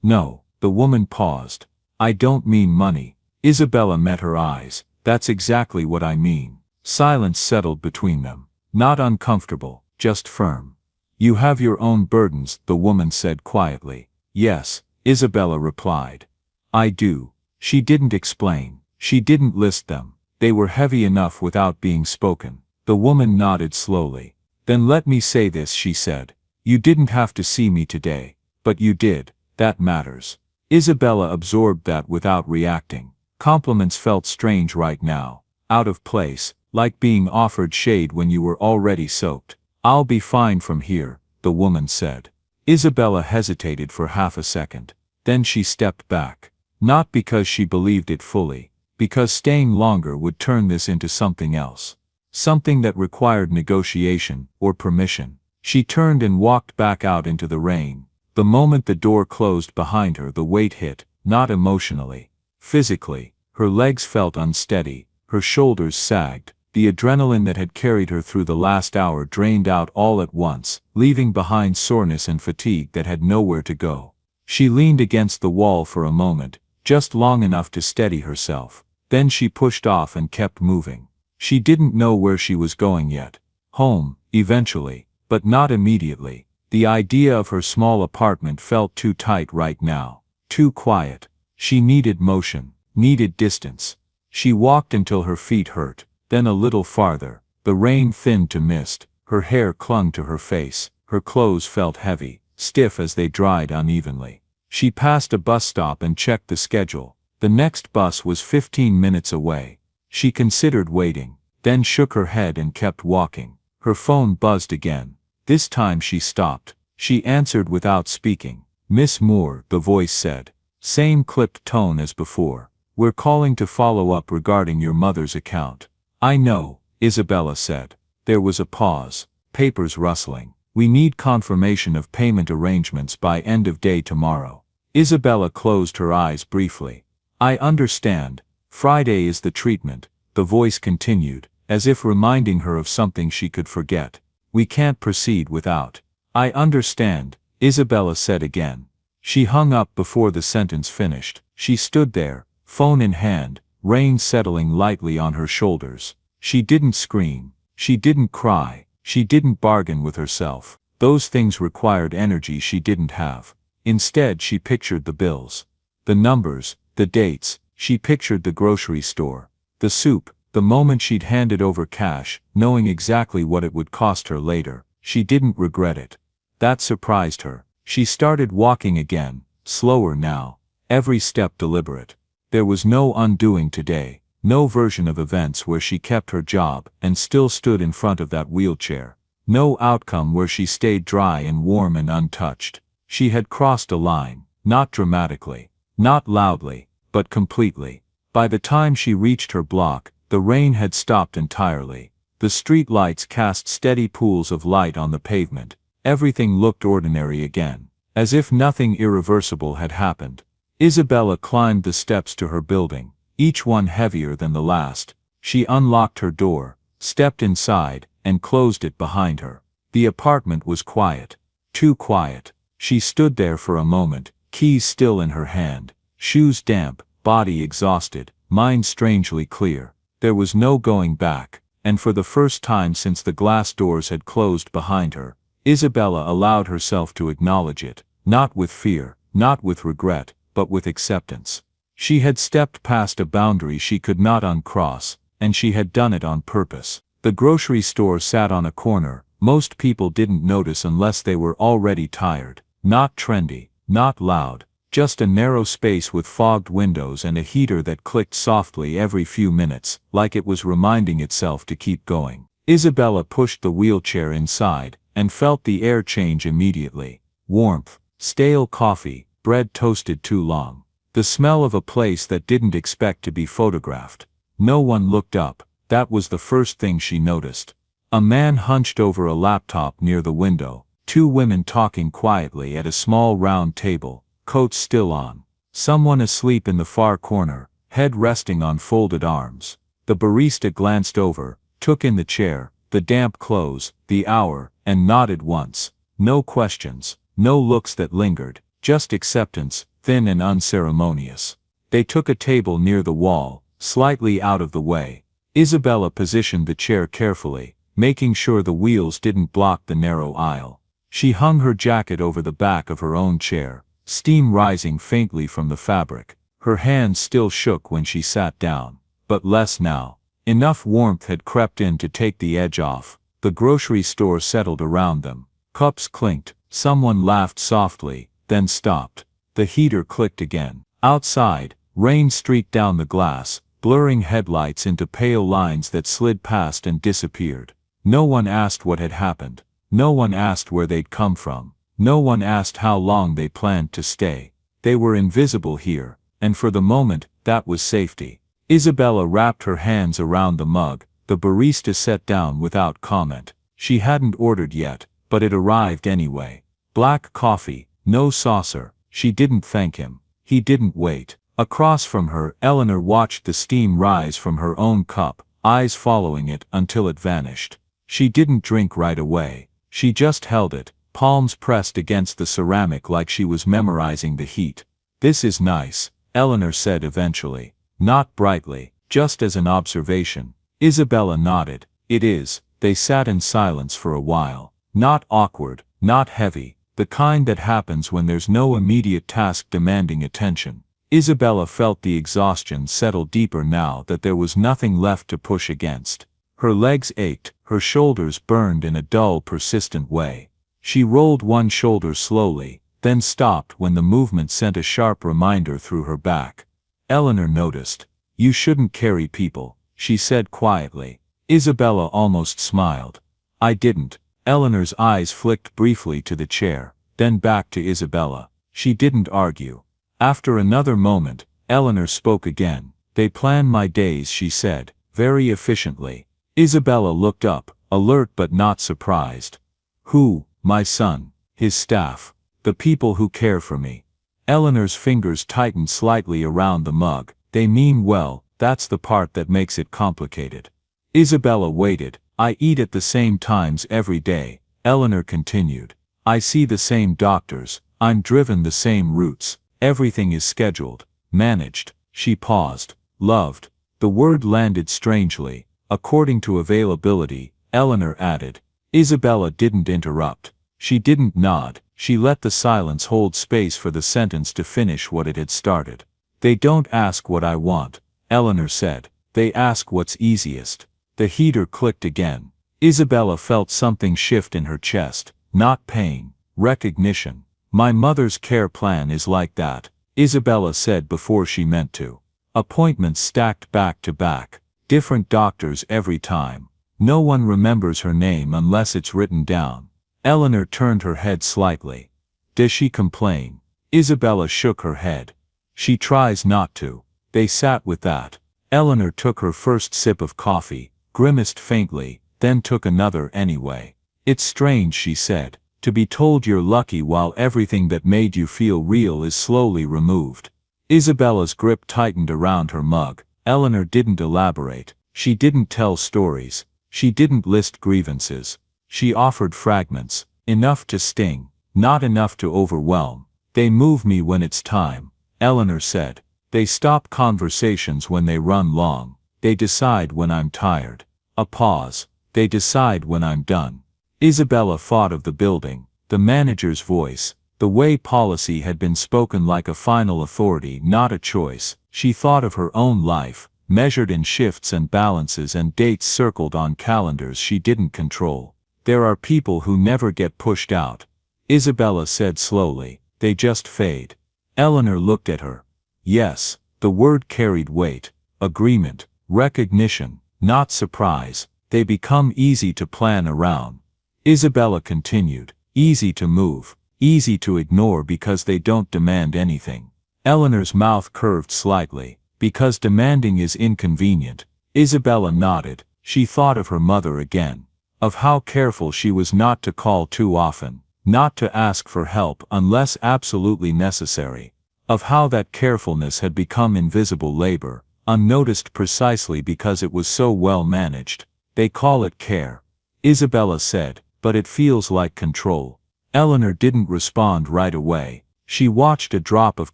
"No." The woman paused. "I don't mean money." Isabella met her eyes. "That's exactly what I mean." Silence settled between them. Not uncomfortable, just firm. "You have your own burdens," the woman said quietly. "Yes," Isabella replied. "I do." She didn't explain. She didn't list them. They were heavy enough without being spoken. The woman nodded slowly. "Then let me say this," she said. "You didn't have to see me today. But you did. That matters." Isabella absorbed that without reacting. Compliments felt strange right now. Out of place, like being offered shade when you were already soaked. "I'll be fine from here," the woman said. Isabella hesitated for half a second. Then she stepped back. Not because she believed it fully, because staying longer would turn this into something else. Something that required negotiation, or permission. She turned and walked back out into the rain. The moment the door closed behind her, the weight hit, not emotionally. Physically, her legs felt unsteady, her shoulders sagged. The adrenaline that had carried her through the last hour drained out all at once, leaving behind soreness and fatigue that had nowhere to go. She leaned against the wall for a moment, just long enough to steady herself. Then she pushed off and kept moving. She didn't know where she was going yet. Home, eventually, but not immediately. The idea of her small apartment felt too tight right now. Too quiet. She needed motion, needed distance. She walked until her feet hurt, then a little farther. The rain thinned to mist, her hair clung to her face, her clothes felt heavy, stiff as they dried unevenly. She passed a bus stop and checked the schedule. The next bus was 15 minutes away. She considered waiting, then shook her head and kept walking. Her phone buzzed again. This time she stopped. She answered without speaking. "Miss Moore," the voice said. Same clipped tone as before. "We're calling to follow up regarding your mother's account." "I know," Isabella said. There was a pause. Papers rustling. "We need confirmation of payment arrangements by end of day tomorrow." Isabella closed her eyes briefly. "I understand. Friday is the treatment," the voice continued, as if reminding her of something she could forget. "We can't proceed without." "I understand," Isabella said again. She hung up before the sentence finished. She stood there, phone in hand, rain settling lightly on her shoulders. She didn't scream. She didn't cry. She didn't bargain with herself. Those things required energy she didn't have. Instead she pictured the bills. The numbers, the dates. She pictured the grocery store. The soup, the moment she'd handed over cash, knowing exactly what it would cost her later. She didn't regret it. That surprised her. She started walking again, slower now, every step deliberate. There was no undoing today, no version of events where she kept her job and still stood in front of that wheelchair. No outcome where she stayed dry and warm and untouched. She had crossed a line, not dramatically, not loudly, but completely. By the time she reached her block, the rain had stopped entirely. The street lights cast steady pools of light on the pavement. Everything looked ordinary again, as if nothing irreversible had happened. Isabella climbed the steps to her building, each one heavier than the last. She unlocked her door, stepped inside, and closed it behind her. The apartment was quiet. Too quiet. She stood there for a moment, keys still in her hand, shoes damp, body exhausted, mind strangely clear. There was no going back, and for the first time since the glass doors had closed behind her, Isabella allowed herself to acknowledge it, not with fear, not with regret, but with acceptance. She had stepped past a boundary she could not uncross, and she had done it on purpose. The grocery store sat on a corner. Most people didn't notice unless they were already tired. Not trendy, not loud, just a narrow space with fogged windows and a heater that clicked softly every few minutes, like it was reminding itself to keep going. Isabella pushed the wheelchair inside, and felt the air change immediately. Warmth, stale coffee, bread toasted too long. The smell of a place that didn't expect to be photographed. No one looked up. That was the first thing she noticed. A man hunched over a laptop near the window. Two women talking quietly at a small round table, coats still on. Someone asleep in the far corner, head resting on folded arms. The barista glanced over, took in the chair, the damp clothes, the hour, and nodded once. No questions, no looks that lingered, just acceptance, thin and unceremonious. They took a table near the wall, slightly out of the way. Isabella positioned the chair carefully, making sure the wheels didn't block the narrow aisle. She hung her jacket over the back of her own chair, steam rising faintly from the fabric. Her hands still shook when she sat down, but less now. Enough warmth had crept in to take the edge off. The grocery store settled around them. Cups clinked. Someone laughed softly, then stopped. The heater clicked again. Outside, rain streaked down the glass, blurring headlights into pale lines that slid past and disappeared. No one asked what had happened. No one asked where they'd come from. No one asked how long they planned to stay. They were invisible here, and for the moment, that was safety. Isabella wrapped her hands around the mug. The barista sat down without comment. She hadn't ordered yet, but it arrived anyway. Black coffee, no saucer. She didn't thank him. He didn't wait. Across from her, Eleanor watched the steam rise from her own cup, eyes following it until it vanished. She didn't drink right away. She just held it, palms pressed against the ceramic like she was memorizing the heat. "This is nice," Eleanor said eventually. Not brightly, just as an observation. Isabella nodded. "It is." They sat in silence for a while. Not awkward, not heavy, the kind that happens when there's no immediate task demanding attention. Isabella felt the exhaustion settle deeper now that there was nothing left to push against. Her legs ached, her shoulders burned in a dull, persistent way. She rolled one shoulder slowly, then stopped when the movement sent a sharp reminder through her back. Eleanor noticed. "You shouldn't carry people," she said quietly. Isabella almost smiled. "I didn't." Eleanor's eyes flicked briefly to the chair, then back to Isabella. She didn't argue. After another moment, Eleanor spoke again. "They plan my days," she said, very efficiently. Isabella looked up, alert but not surprised. "Who?" "My son, his staff, the people who care for me." Eleanor's fingers tightened slightly around the mug. "They mean well, that's the part that makes it complicated." Isabella waited. "I eat at the same times every day," Eleanor continued. "I see the same doctors, I'm driven the same routes. Everything is scheduled, managed." She paused. "Loved." The word landed strangely. "According to availability," Eleanor added. Isabella didn't interrupt. She didn't nod. She let the silence hold space for the sentence to finish what it had started. "They don't ask what I want," Eleanor said. "They ask what's easiest." The heater clicked again. Isabella felt something shift in her chest. Not pain, recognition. "My mother's care plan is like that," Isabella said before she meant to. Appointments stacked back to back. Different doctors every time. No one remembers her name unless it's written down. Eleanor turned her head slightly. "Does she complain?" Isabella shook her head. "She tries not to." They sat with that. Eleanor took her first sip of coffee, grimaced faintly, then took another anyway. "It's strange," she said, "to be told you're lucky while everything that made you feel real is slowly removed." Isabella's grip tightened around her mug. Eleanor didn't elaborate. She didn't tell stories. She didn't list grievances. She offered fragments, enough to sting, not enough to overwhelm. "They move me when it's time," Eleanor said. "They stop conversations when they run long. They decide when I'm tired." A pause. "They decide when I'm done." Isabella thought of the building, the manager's voice, the way policy had been spoken like a final authority, not a choice. She thought of her own life, measured in shifts and balances and dates circled on calendars she didn't control. "There are people who never get pushed out," Isabella said slowly. "They just fade." Eleanor looked at her. Yes, the word carried weight. Agreement, recognition, not surprise. They become easy to plan around. Isabella continued. "Easy to move, easy to ignore because they don't demand anything." Eleanor's mouth curved slightly. "Because demanding is inconvenient." Isabella nodded. She thought of her mother again. Of how careful she was not to call too often, not to ask for help unless absolutely necessary. Of how that carefulness had become invisible labor, unnoticed precisely because it was so well managed. "They call it care," Isabella said, "but it feels like control." Eleanor didn't respond right away. She watched a drop of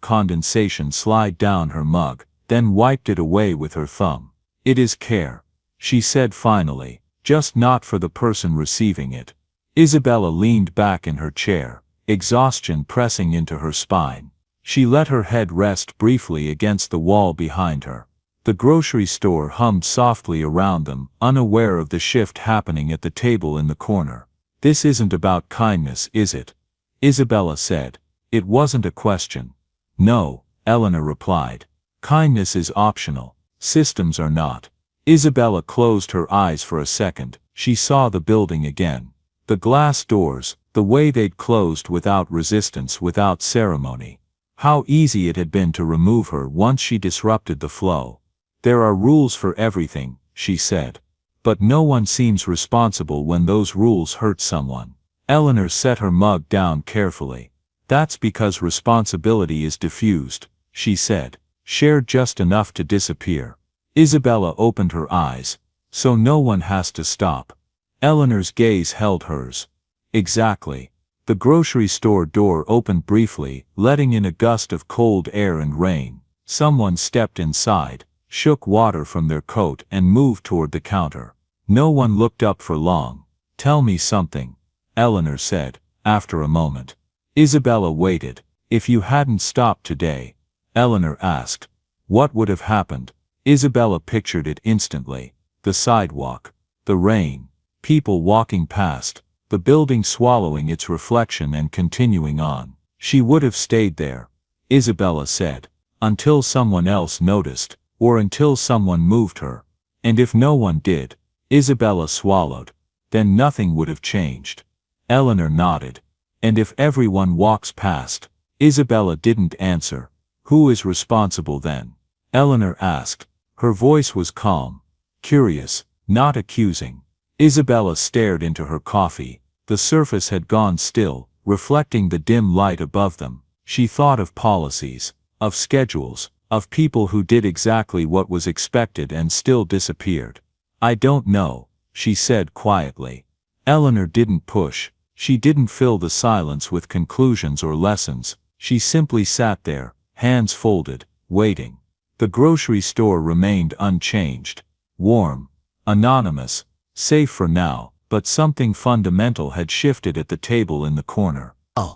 condensation slide down her mug, then wiped it away with her thumb. "It is care," she said finally, "just not for the person receiving it." Isabella leaned back in her chair, exhaustion pressing into her spine. She let her head rest briefly against the wall behind her. The grocery store hummed softly around them, unaware of the shift happening at the table in the corner. "This isn't about kindness, is it?" Isabella said. It wasn't a question. "No," Eleanor replied. "Kindness is optional. Systems are not." Isabella closed her eyes for a second. She saw the building again. The glass doors, the way they'd closed without resistance, without ceremony. How easy it had been to remove her once she disrupted the flow. "There are rules for everything," she said. "But no one seems responsible when those rules hurt someone." Eleanor set her mug down carefully. "That's because responsibility is diffused," she said, "shared just enough to disappear." Isabella opened her eyes. "So no one has to stop." Eleanor's gaze held hers. "Exactly." The grocery store door opened briefly, letting in a gust of cold air and rain. Someone stepped inside, shook water from their coat and moved toward the counter. No one looked up for long. "Tell me something," Eleanor said, after a moment. Isabella waited. "If you hadn't stopped today," Eleanor asked. What would have happened? Isabella pictured it instantly. The sidewalk, the rain, people walking past, the building swallowing its reflection and continuing on. She would have stayed there, Isabella said, until someone else noticed, or until someone moved her. And if no one did, Isabella swallowed, then nothing would have changed. Eleanor nodded. And if everyone walks past? Isabella didn't answer. Who is responsible then? Eleanor asked. Her voice was calm, curious, not accusing. Isabella stared into her coffee. The surface had gone still, reflecting the dim light above them. She thought of policies, of schedules, of people who did exactly what was expected and still disappeared. I don't know, she said quietly. Eleanor didn't push. She didn't fill the silence with conclusions or lessons. She simply sat there, hands folded, waiting. The grocery store remained unchanged. Warm, anonymous, safe for now, but something fundamental had shifted at the table in the corner.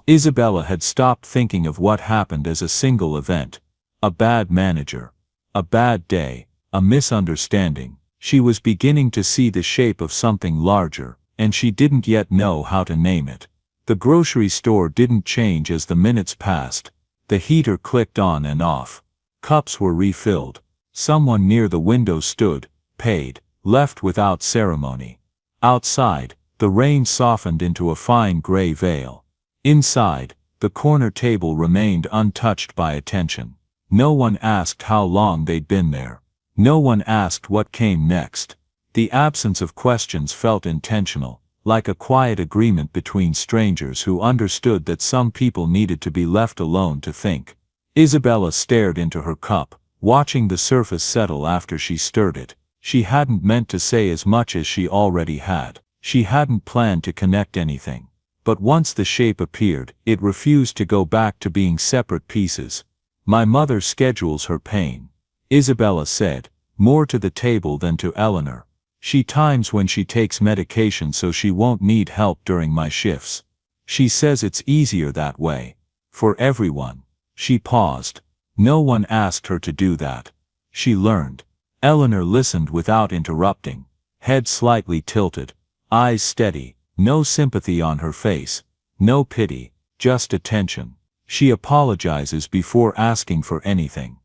Isabella had stopped thinking of what happened as a single event. A bad manager, a bad day, a misunderstanding. She was beginning to see the shape of something larger, and she didn't yet know how to name it. The grocery store didn't change as the minutes passed. The heater clicked on and off. Cups were refilled. Someone near the window stood, paid, left without ceremony. Outside, the rain softened into a fine gray veil. Inside, the corner table remained untouched by attention. No one asked how long they'd been there. No one asked what came next. The absence of questions felt intentional, like a quiet agreement between strangers who understood that some people needed to be left alone to think. Isabella stared into her cup, watching the surface settle after she stirred it. She hadn't meant to say as much as she already had. She hadn't planned to connect anything. But once the shape appeared, it refused to go back to being separate pieces. My mother schedules her pain, Isabella said, more to the table than to Eleanor. She times when she takes medication so she won't need help during my shifts. She says it's easier that way. For everyone. She paused. No one asked her to do that. She learned. Eleanor listened without interrupting, head slightly tilted, eyes steady, no sympathy on her face, no pity, just attention. She apologizes before asking for anything.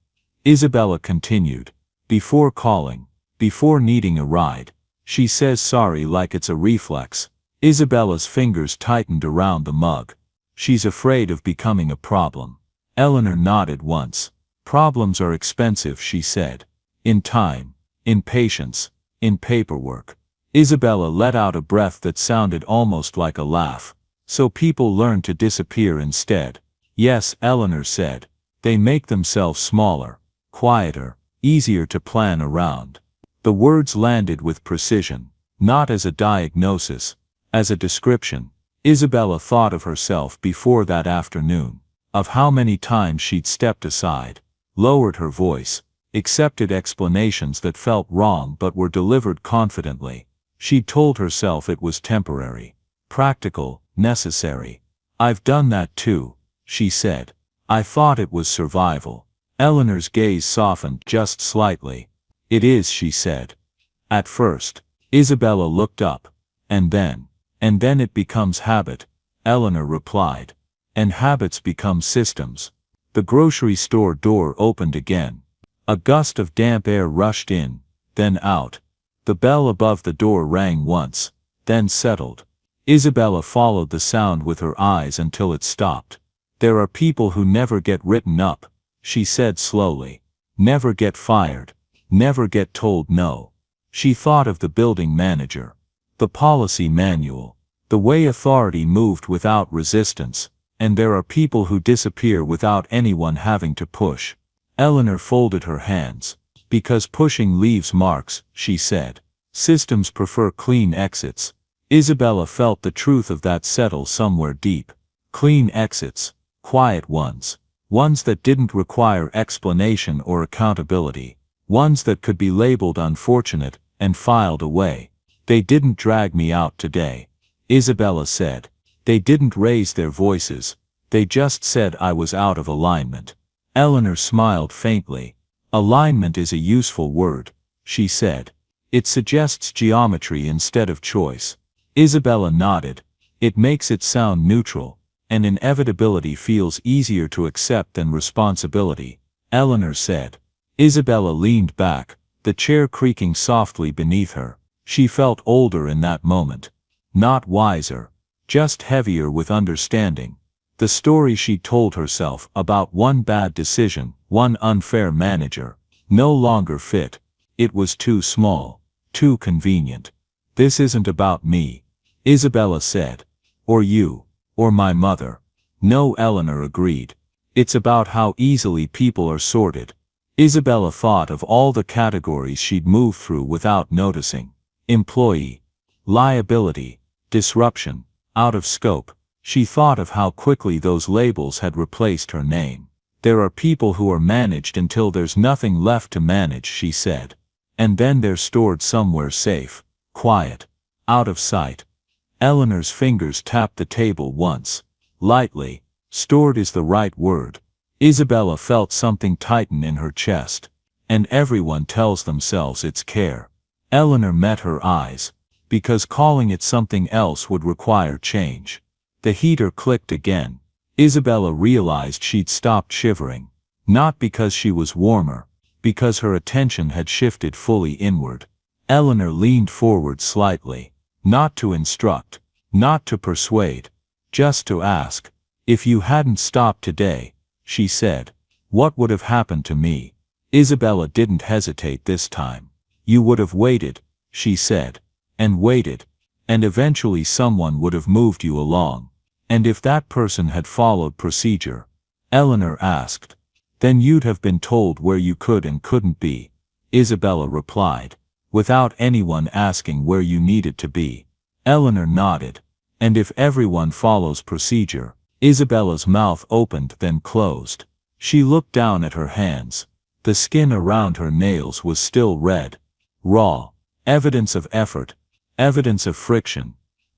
Isabella continued. Before calling, before needing a ride. She says sorry like it's a reflex. Isabella's fingers tightened around the mug. She's afraid of becoming a problem. Eleanor nodded once. Problems are expensive, she said. In time, in patience, in paperwork. Isabella let out a breath that sounded almost like a laugh. So people learn to disappear instead. Yes, Eleanor said. They make themselves smaller, quieter, easier to plan around. The words landed with precision, not as a diagnosis, as a description. Isabella thought of herself before that afternoon, of how many times she'd stepped aside, lowered her voice, accepted explanations that felt wrong but were delivered confidently. She'd told herself it was temporary, practical, necessary. I've done that too, she said. I thought it was survival. Eleanor's gaze softened just slightly. It is, she said. At first. Isabella looked up. And then it becomes habit, Eleanor replied. And habits become systems. The grocery store door opened again. A gust of damp air rushed in, then out. The bell above the door rang once, then settled. Isabella followed the sound with her eyes until it stopped. There are people who never get written up, she said slowly. Never get fired. Never get told no. She thought of the building manager. The policy manual. The way authority moved without resistance. And there are people who disappear without anyone having to push. Eleanor folded her hands. Because pushing leaves marks, she said. Systems prefer clean exits. Isabella felt the truth of that settle somewhere deep. Clean exits. Quiet ones. Ones that didn't require explanation or accountability. Ones that could be labeled unfortunate and filed away. They didn't drag me out today, Isabella said. They didn't raise their voices. They just said I was out of alignment. Eleanor smiled faintly. Alignment is a useful word, she said. It suggests geometry instead of choice. Isabella nodded. It makes it sound neutral, and inevitability feels easier to accept than responsibility, Eleanor said. Isabella leaned back, the chair creaking softly beneath her. She felt older in that moment. Not wiser, just heavier with understanding. The story she told herself about one bad decision, one unfair manager, no longer fit. It was too small, too convenient. This isn't about me, Isabella said. Or you, or my mother. No, Eleanor agreed. It's about how easily people are sorted. Isabella thought of all the categories she'd moved through without noticing. Employee, liability, disruption, out of scope. She thought of how quickly those labels had replaced her name. There are people who are managed until there's nothing left to manage, she said. And then they're stored somewhere safe, quiet, out of sight. Eleanor's fingers tapped the table once. Lightly. Stored is the right word. Isabella felt something tighten in her chest. And everyone tells themselves it's care. Eleanor met her eyes. Because calling it something else would require change. The heater clicked again. Isabella realized she'd stopped shivering. Not because she was warmer, because her attention had shifted fully inward. Eleanor leaned forward slightly. Not to instruct, not to persuade, just to ask. If you hadn't stopped today, she said, what would have happened to me? Isabella didn't hesitate this time. You would have waited, she said. And waited. And eventually someone would have moved you along. And if that person had followed procedure, Eleanor asked, then you'd have been told where you could and couldn't be, Isabella replied, without anyone asking where you needed to be. Eleanor nodded. And if everyone follows procedure, Isabella's mouth opened then closed. She looked down at her hands. The skin around her nails was still red. Raw. Evidence of effort. Evidence of friction.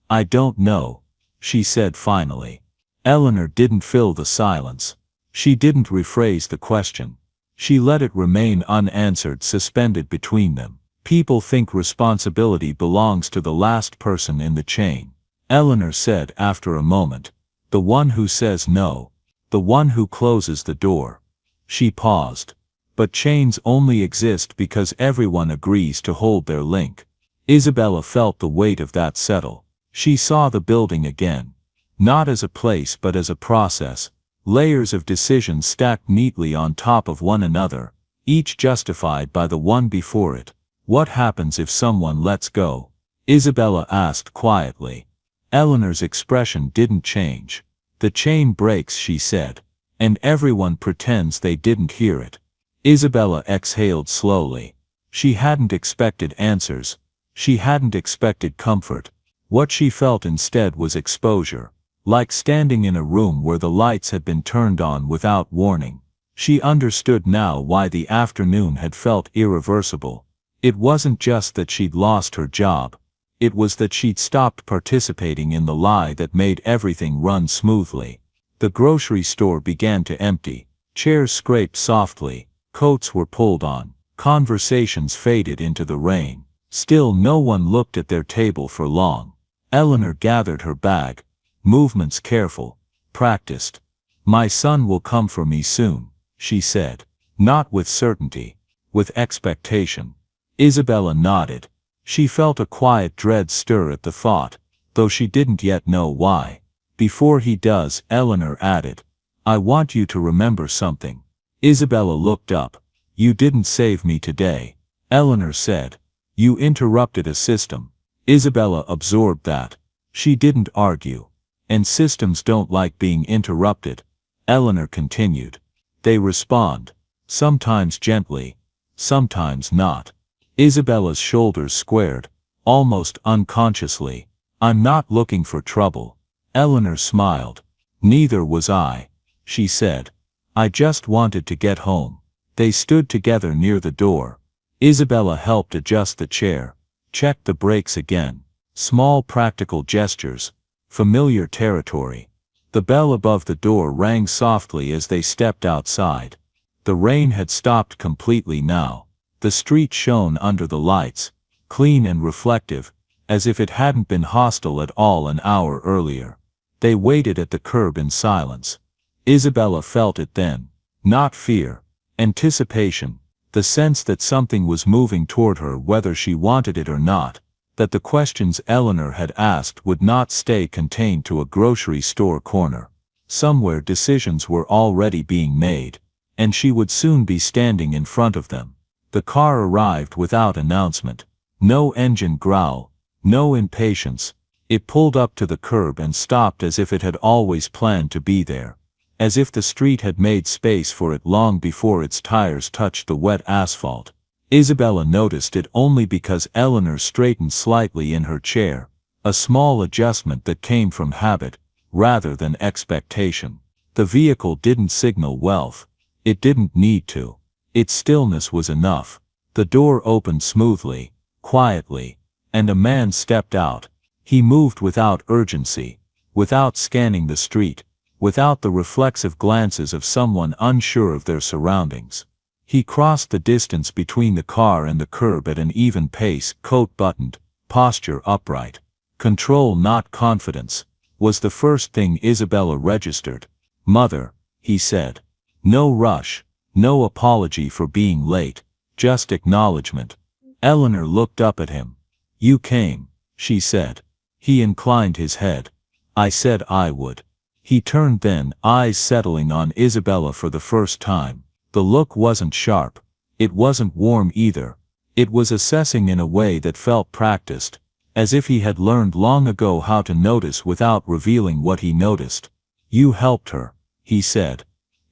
I don't know, she said finally. Eleanor didn't fill the silence. She didn't rephrase the question. She let it remain unanswered, suspended between them. People think responsibility belongs to the last person in the chain, Eleanor said after a moment. The one who says no. The one who closes the door. She paused. But chains only exist because everyone agrees to hold their link. Isabella felt the weight of that settle. She saw the building again. Not as a place but as a process. Layers of decisions stacked neatly on top of one another, each justified by the one before it. What happens if someone lets go? Isabella asked quietly. Eleanor's expression didn't change. The chain breaks, she said. And everyone pretends they didn't hear it. Isabella exhaled slowly. She hadn't expected answers. She hadn't expected comfort. What she felt instead was exposure. Like standing in a room where the lights had been turned on without warning. She understood now why the afternoon had felt irreversible. It wasn't just that she'd lost her job. It was that she'd stopped participating in the lie that made everything run smoothly. The grocery store began to empty. Chairs scraped softly. Coats were pulled on. Conversations faded into the rain. Still no one looked at their table for long. Eleanor gathered her bag. Movements careful. Practiced. My son will come for me soon, she said. Not with certainty. With expectation. Isabella nodded. She felt a quiet dread stir at the thought, though she didn't yet know why. Before he does, Eleanor added, I want you to remember something. Isabella looked up. You didn't save me today, Eleanor said. You interrupted a system. Isabella absorbed that. She didn't argue. And systems don't like being interrupted, Eleanor continued. They respond. Sometimes gently. Sometimes not. Isabella's shoulders squared, almost unconsciously. I'm not looking for trouble. Eleanor smiled. Neither was I, she said. I just wanted to get home. They stood together near the door. Isabella helped adjust the chair, checked the brakes again. Small practical gestures. Familiar territory. The bell above the door rang softly as they stepped outside. The rain had stopped completely now. The street shone under the lights, clean and reflective, as if it hadn't been hostile at all an hour earlier. They waited at the curb in silence. Isabella felt it then. Not fear. Anticipation. The sense that something was moving toward her whether she wanted it or not. That the questions Eleanor had asked would not stay contained to a grocery store corner. Somewhere decisions were already being made, and she would soon be standing in front of them. The car arrived without announcement. No engine growl, no impatience. It pulled up to the curb and stopped as if it had always planned to be there. As if the street had made space for it long before its tires touched the wet asphalt. Isabella noticed it only because Eleanor straightened slightly in her chair, a small adjustment that came from habit, rather than expectation. The vehicle didn't signal wealth. It didn't need to. Its stillness was enough. The door opened smoothly, quietly, and a man stepped out. He moved without urgency, without scanning the street, without the reflexive glances of someone unsure of their surroundings. He crossed the distance between the car and the curb at an even pace, coat buttoned, posture upright. Control, not confidence, was the first thing Isabella registered. "Mother," he said. No rush, no apology for being late, just acknowledgement. Eleanor looked up at him. "You came," she said. He inclined his head. "I said I would." He turned then, eyes settling on Isabella for the first time. The look wasn't sharp. It wasn't warm either. It was assessing in a way that felt practiced, as if he had learned long ago how to notice without revealing what he noticed. "You helped her," he said.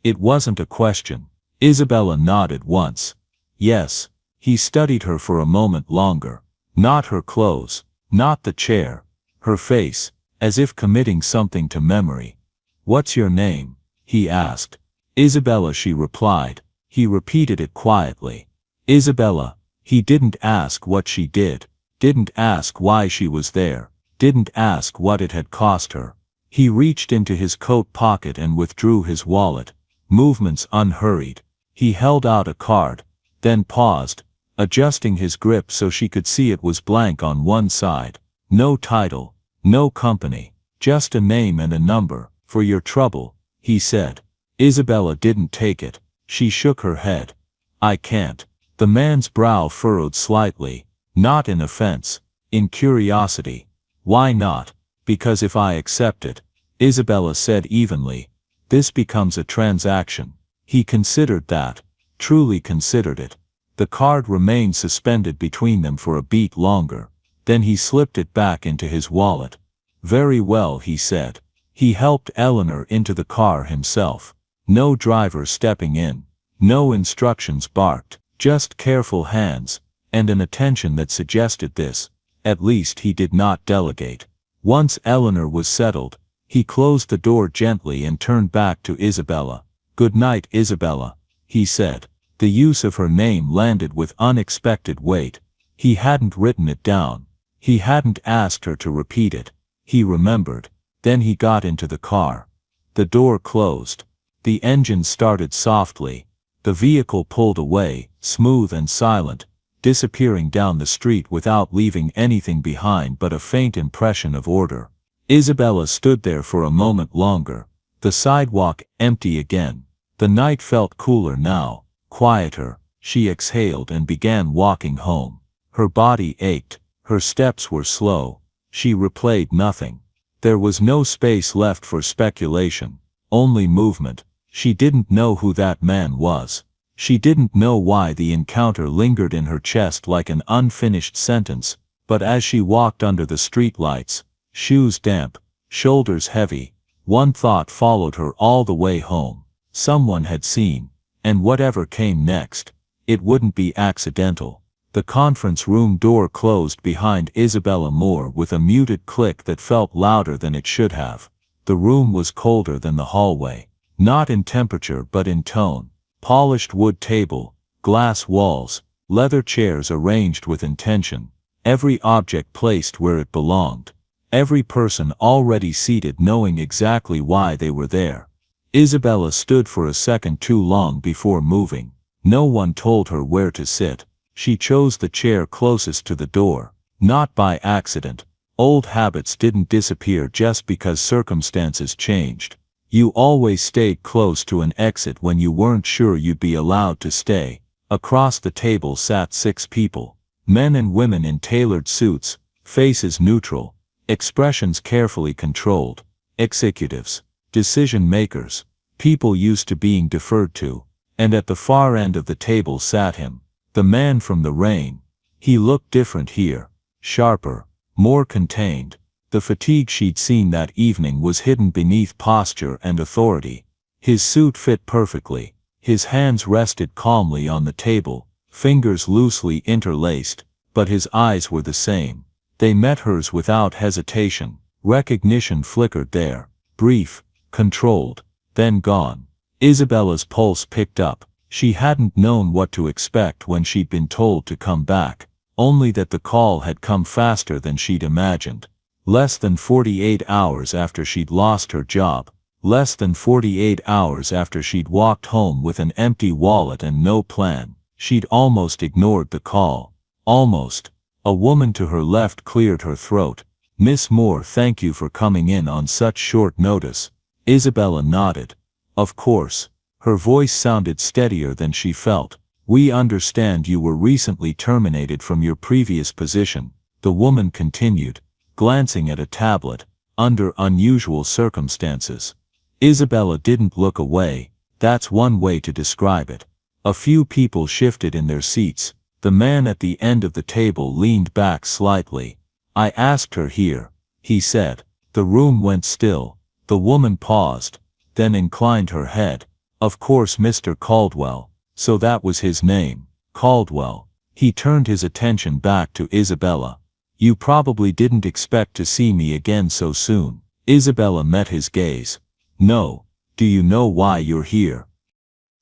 It wasn't a question. Isabella nodded once. "Yes." He studied her for a moment longer. Not her clothes, not the chair, her face, as if committing something to memory. "What's your name?" he asked. "Isabella," she replied. He repeated it quietly. "Isabella." He didn't ask what she did, didn't ask why she was there, didn't ask what it had cost her. He reached into his coat pocket and withdrew his wallet. Movements unhurried. He held out a card, then paused, adjusting his grip so she could see it was blank on one side. No title, no company, just a name and a number. "For your trouble," he said. Isabella didn't take it. She shook her head. "I can't." The man's brow furrowed slightly, not in offense, in curiosity. "Why not?" "Because if I accept it," Isabella said evenly, "this becomes a transaction." He considered that, truly considered it. The card remained suspended between them for a beat longer. Then he slipped it back into his wallet. "Very well," he said. He helped Eleanor into the car himself. No driver stepping in. No instructions barked. Just careful hands, and an attention that suggested this. At least he did not delegate. Once Eleanor was settled, he closed the door gently and turned back to Isabella. "Good night, Isabella," he said. The use of her name landed with unexpected weight. He hadn't written it down. He hadn't asked her to repeat it. He remembered. Then he got into the car. The door closed. The engine started softly. The vehicle pulled away, smooth and silent, disappearing down the street without leaving anything behind but a faint impression of order. Isabella stood there for a moment longer. The sidewalk empty again. The night felt cooler now, quieter. She exhaled and began walking home. Her body ached. Her steps were slow. She replayed nothing. There was no space left for speculation, only movement. She didn't know who that man was. She didn't know why the encounter lingered in her chest like an unfinished sentence, but as she walked under the streetlights, shoes damp, shoulders heavy, one thought followed her all the way home. Someone had seen, and whatever came next, it wouldn't be accidental. The conference room door closed behind Isabella Moore with a muted click that felt louder than it should have. The room was colder than the hallway. Not in temperature but in tone. Polished wood table, glass walls, leather chairs arranged with intention. Every object placed where it belonged. Every person already seated knowing exactly why they were there. Isabella stood for a second too long before moving. No one told her where to sit. She chose the chair closest to the door. Not by accident. Old habits didn't disappear just because circumstances changed. You always stayed close to an exit when you weren't sure you'd be allowed to stay. Across the table sat 6 people. Men and women in tailored suits, faces neutral, expressions carefully controlled. Executives, decision makers, people used to being deferred to. And at the far end of the table sat him, the man from the rain. He looked different here, sharper, more contained. The fatigue she'd seen that evening was hidden beneath posture and authority. His suit fit perfectly. His hands rested calmly on the table, fingers loosely interlaced, but his eyes were the same. They met hers without hesitation. Recognition flickered there, brief, controlled, then gone. Isabella's pulse picked up. She hadn't known what to expect when she'd been told to come back, only that the call had come faster than she'd imagined. Less than 48 hours after she'd lost her job. Less than 48 hours after she'd walked home with an empty wallet and no plan. She'd almost ignored the call. Almost. A woman to her left cleared her throat. "Miss Moore, thank you for coming in on such short notice." Isabella nodded. "Of course." Her voice sounded steadier than she felt. "We understand you were recently terminated from your previous position," the woman continued, glancing at a tablet, "under unusual circumstances." Isabella didn't look away. That's one way to describe it. A few people shifted in their seats. The man at the end of the table leaned back slightly. "I asked her here," he said. The room went still. The woman paused, then inclined her head. "Of course, Mr. Caldwell. So that was his name, Caldwell." He turned his attention back to Isabella. "You probably didn't expect to see me again so soon." Isabella met his gaze. "No. Do you know why you're here?"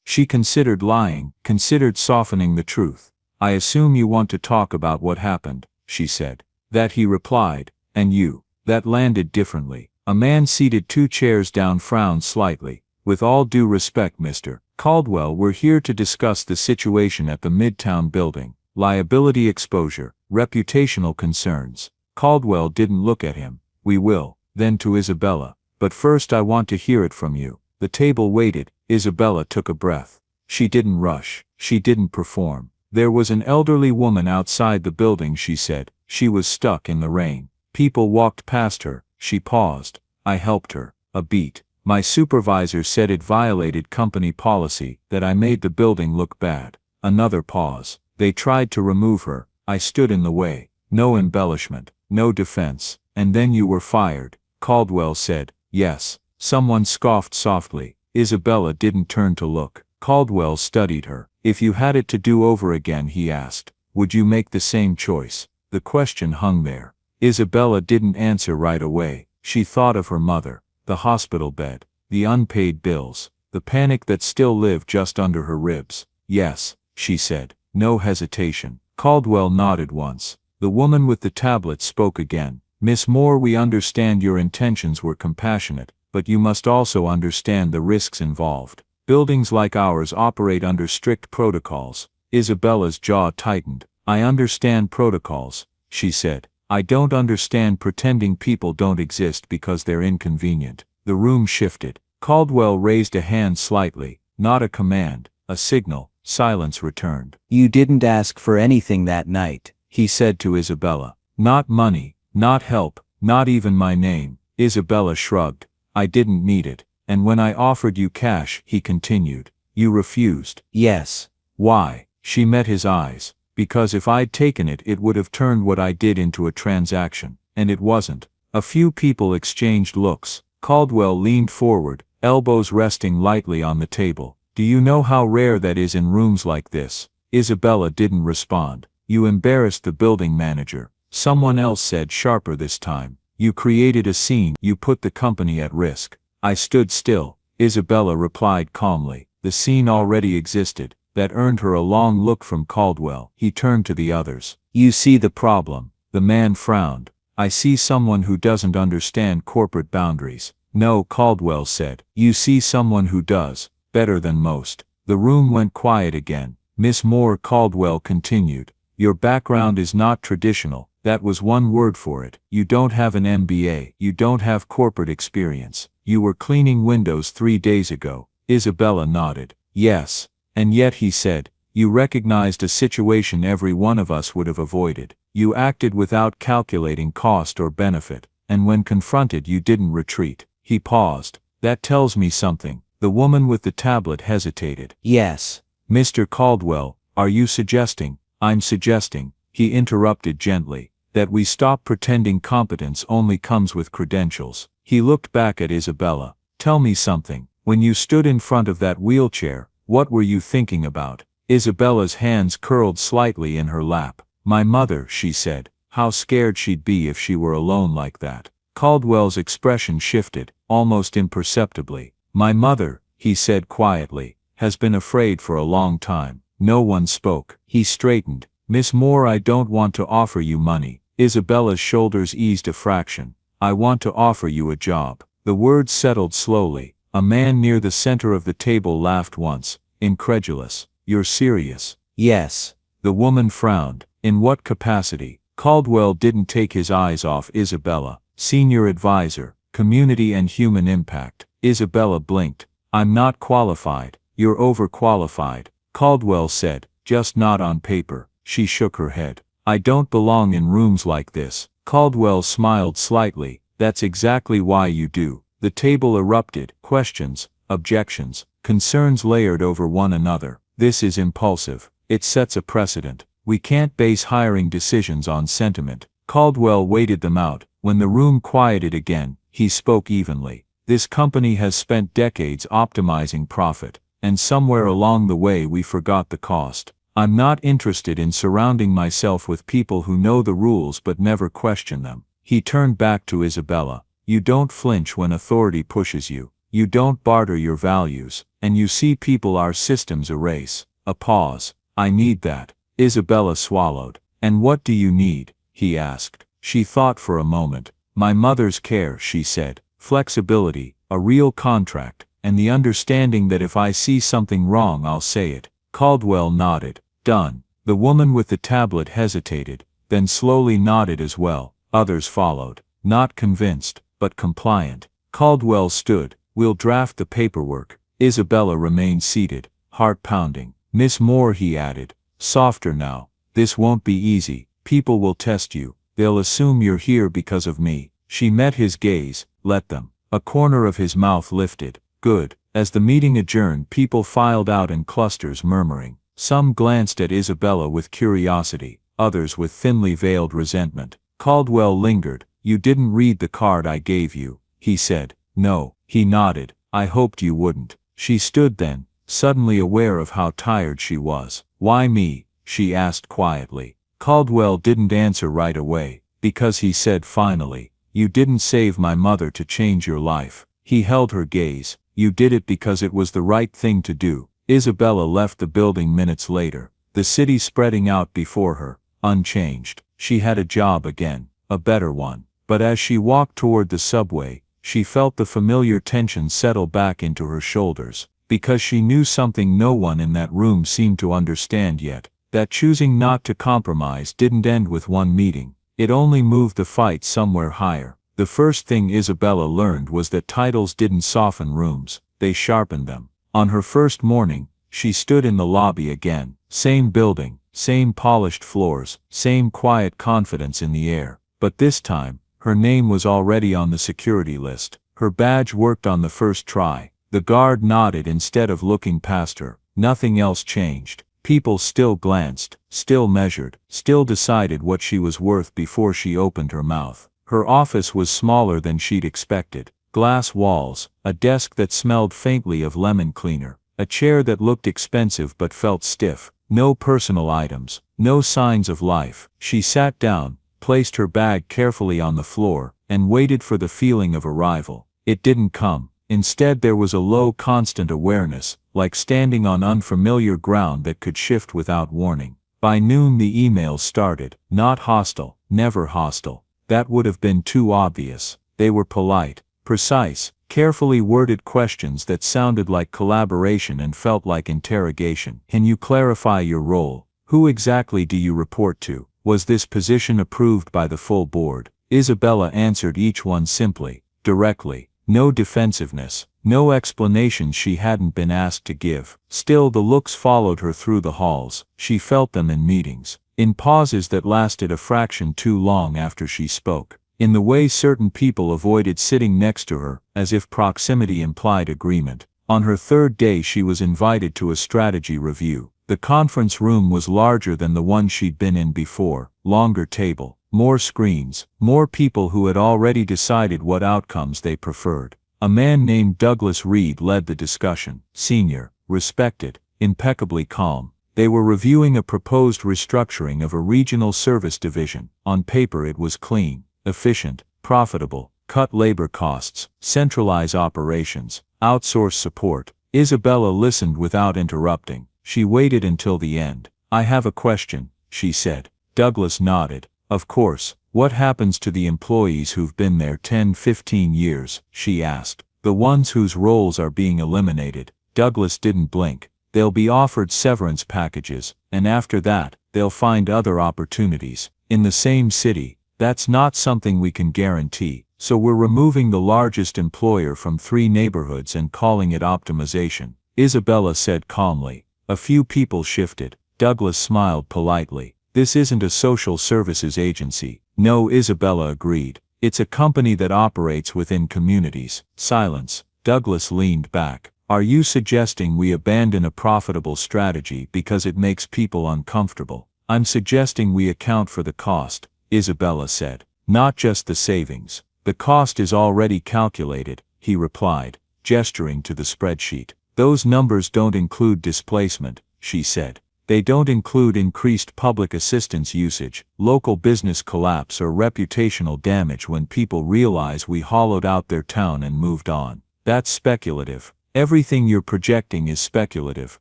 She considered lying, considered softening the truth. "I assume you want to talk about what happened," she said. "That," he replied. "And you." That landed differently. A man seated 2 chairs down frowned slightly. "With all due respect, Mr. Caldwell, we're here to discuss the situation at the Midtown building. Liability exposure, reputational concerns." Caldwell didn't look at him. "We will." Then to Isabella. "But first I want to hear it from you." The table waited. Isabella took a breath. She didn't rush. She didn't perform. "There was an elderly woman outside the building," she said. "She was stuck in the rain. People walked past her." She paused. "I helped her. A beat. My supervisor said it violated company policy, that I made the building look bad." Another pause. "They tried to remove her. I stood in the way. No embellishment, no defense. And then you were fired." Caldwell said, "Yes." Someone scoffed softly. Isabella didn't turn to look. Caldwell studied her. "If you had it to do over again," he asked, "would you make the same choice?" The question hung there. Isabella didn't answer right away. She thought of her mother, the hospital bed, the unpaid bills, the panic that still lived just under her ribs. "Yes," she said. No hesitation. Caldwell nodded once. The woman with the tablet spoke again. "Miss Moore, we understand your intentions were compassionate, but you must also understand the risks involved. Buildings like ours operate under strict protocols." Isabella's jaw tightened. "I understand protocols," she said. "I don't understand pretending people don't exist because they're inconvenient." The room shifted. Caldwell raised a hand slightly, not a command, a signal. Silence returned. "You didn't ask for anything that night," he said to Isabella. "Not money, not help, not even my name." Isabella shrugged. "I didn't need it. And when I offered you cash," he continued, "you refused." "Yes." "Why?" She met his eyes. "Because if I'd taken it, it would have turned what I did into a transaction. And it wasn't." A few people exchanged looks. Caldwell leaned forward, elbows resting lightly on the table. "Do you know how rare that is in rooms like this?" Isabella didn't respond. "You embarrassed the building manager," someone else said, sharper this time. "You created a scene. You put the company at risk." "I stood still," Isabella replied calmly. The scene already existed. That earned her a long look from Caldwell. He turned to the others. "You see the problem." The man frowned. "I see someone who doesn't understand corporate boundaries." No, Caldwell said. You see someone who does, better than most. The room went quiet again. Miss Moore, Caldwell continued. Your background is not traditional. That was one word for it. You don't have an MBA. You don't have corporate experience. You were cleaning windows 3 days ago. Isabella nodded. Yes. And yet, he said, you recognized a situation every one of us would have avoided. You acted without calculating cost or benefit, and when confronted you didn't retreat. He paused. That tells me something. The woman with the tablet hesitated. Yes. Mr. Caldwell, are you suggesting? I'm suggesting, he interrupted gently, that we stop pretending competence only comes with credentials. He looked back at Isabella. Tell me something. When you stood in front of that wheelchair, what were you thinking about? Isabella's hands curled slightly in her lap. My mother, she said. How scared she'd be if she were alone like that. Caldwell's expression shifted, almost imperceptibly. My mother, he said quietly, has been afraid for a long time. No one spoke. He straightened. Miss Moore, I don't want to offer you money. Isabella's shoulders eased a fraction. I want to offer you a job. The words settled slowly. A man near the center of the table laughed once, incredulous. You're serious? Yes. The woman frowned. In what capacity? Caldwell didn't take his eyes off Isabella. Senior advisor, community and human impact. Isabella blinked. I'm not qualified. You're overqualified. Caldwell said, just not on paper. She shook her head. I don't belong in rooms like this. Caldwell smiled slightly. That's exactly why you do. The table erupted. Questions, objections, concerns layered over one another. This is impulsive. It sets a precedent. We can't base hiring decisions on sentiment. Caldwell waited them out. When the room quieted again, he spoke evenly. This company has spent decades optimizing profit, and somewhere along the way we forgot the cost. I'm not interested in surrounding myself with people who know the rules but never question them. He turned back to Isabella. You don't flinch when authority pushes you. You don't barter your values, and you see people our systems erase. A pause. I need that. Isabella swallowed. And what do you need? He asked. She thought for a moment. My mother's care, she said. Flexibility, a real contract, and the understanding that if I see something wrong I'll say it. Caldwell nodded. Done. The woman with the tablet hesitated, then slowly nodded as well. Others followed. Not convinced, but compliant. Caldwell stood. We'll draft the paperwork. Isabella remained seated, heart pounding. Miss Moore, he added. Softer now. This won't be easy. People will test you. They'll assume you're here because of me. She met his gaze. Let them. A corner of his mouth lifted. Good. As the meeting adjourned, people filed out in clusters murmuring. Some glanced at Isabella with curiosity, others with thinly veiled resentment. Caldwell lingered. You didn't read the card I gave you, he said. No. He nodded. I hoped you wouldn't. She stood then, suddenly aware of how tired she was. Why me? She asked quietly. Caldwell didn't answer right away, because he said finally, you didn't save my mother to change your life. He held her gaze. You did it because it was the right thing to do. Isabella left the building minutes later, the city spreading out before her, unchanged. She had a job again, a better one. But as she walked toward the subway, she felt the familiar tension settle back into her shoulders, because she knew something no one in that room seemed to understand yet, that choosing not to compromise didn't end with one meeting. It only moved the fight somewhere higher. The first thing Isabella learned was that titles didn't soften rooms, they sharpened them. On her first morning, she stood in the lobby again. Same building, same polished floors, same quiet confidence in the air. But this time, her name was already on the security list. Her badge worked on the first try. The guard nodded instead of looking past her. Nothing else changed. People still glanced, still measured, still decided what she was worth before she opened her mouth. Her office was smaller than she'd expected. Glass walls, a desk that smelled faintly of lemon cleaner, a chair that looked expensive but felt stiff. No personal items, no signs of life. She sat down, placed her bag carefully on the floor, and waited for the feeling of arrival. It didn't come. Instead there was a low constant awareness, like standing on unfamiliar ground that could shift without warning. By noon the emails started. Not hostile, never hostile. That would have been too obvious. They were polite, precise, Carefully worded questions that sounded like collaboration and felt like interrogation. Can you clarify your role? Who exactly do you report to? Was this position approved by the full board? Isabella answered each one simply, directly. No defensiveness, no explanations she hadn't been asked to give. Still the looks followed her through the halls. She felt them in meetings, in pauses that lasted a fraction too long after she spoke, in the way certain people avoided sitting next to her, as if proximity implied agreement. On her third day she was invited to a strategy review. The conference room was larger than the one she'd been in before, longer table, more screens, more people who had already decided what outcomes they preferred. A man named Douglas Reed led the discussion, senior, respected, impeccably calm. They were reviewing a proposed restructuring of a regional service division. On paper it was clean, efficient, profitable, cut labor costs, centralize operations, outsource support. Isabella listened without interrupting. She waited until the end. I have a question, she said. Douglas nodded. Of course. What happens to the employees who've been there 10-15 years, she asked. The ones whose roles are being eliminated. Douglas didn't blink. They'll be offered severance packages, and after that, they'll find other opportunities. In the same city. That's not something we can guarantee, so we're removing the largest employer from 3 neighborhoods and calling it optimization, Isabella said calmly. A few people shifted. Douglas smiled politely. This isn't a social services agency. No, Isabella agreed. It's a company that operates within communities. Silence. Douglas leaned back. Are you suggesting we abandon a profitable strategy because it makes people uncomfortable? I'm suggesting we account for the cost, Isabella said. Not just the savings. The cost is already calculated, he replied, gesturing to the spreadsheet. Those numbers don't include displacement, she said. They don't include increased public assistance usage, local business collapse or reputational damage when people realize we hollowed out their town and moved on. That's speculative. Everything you're projecting is speculative,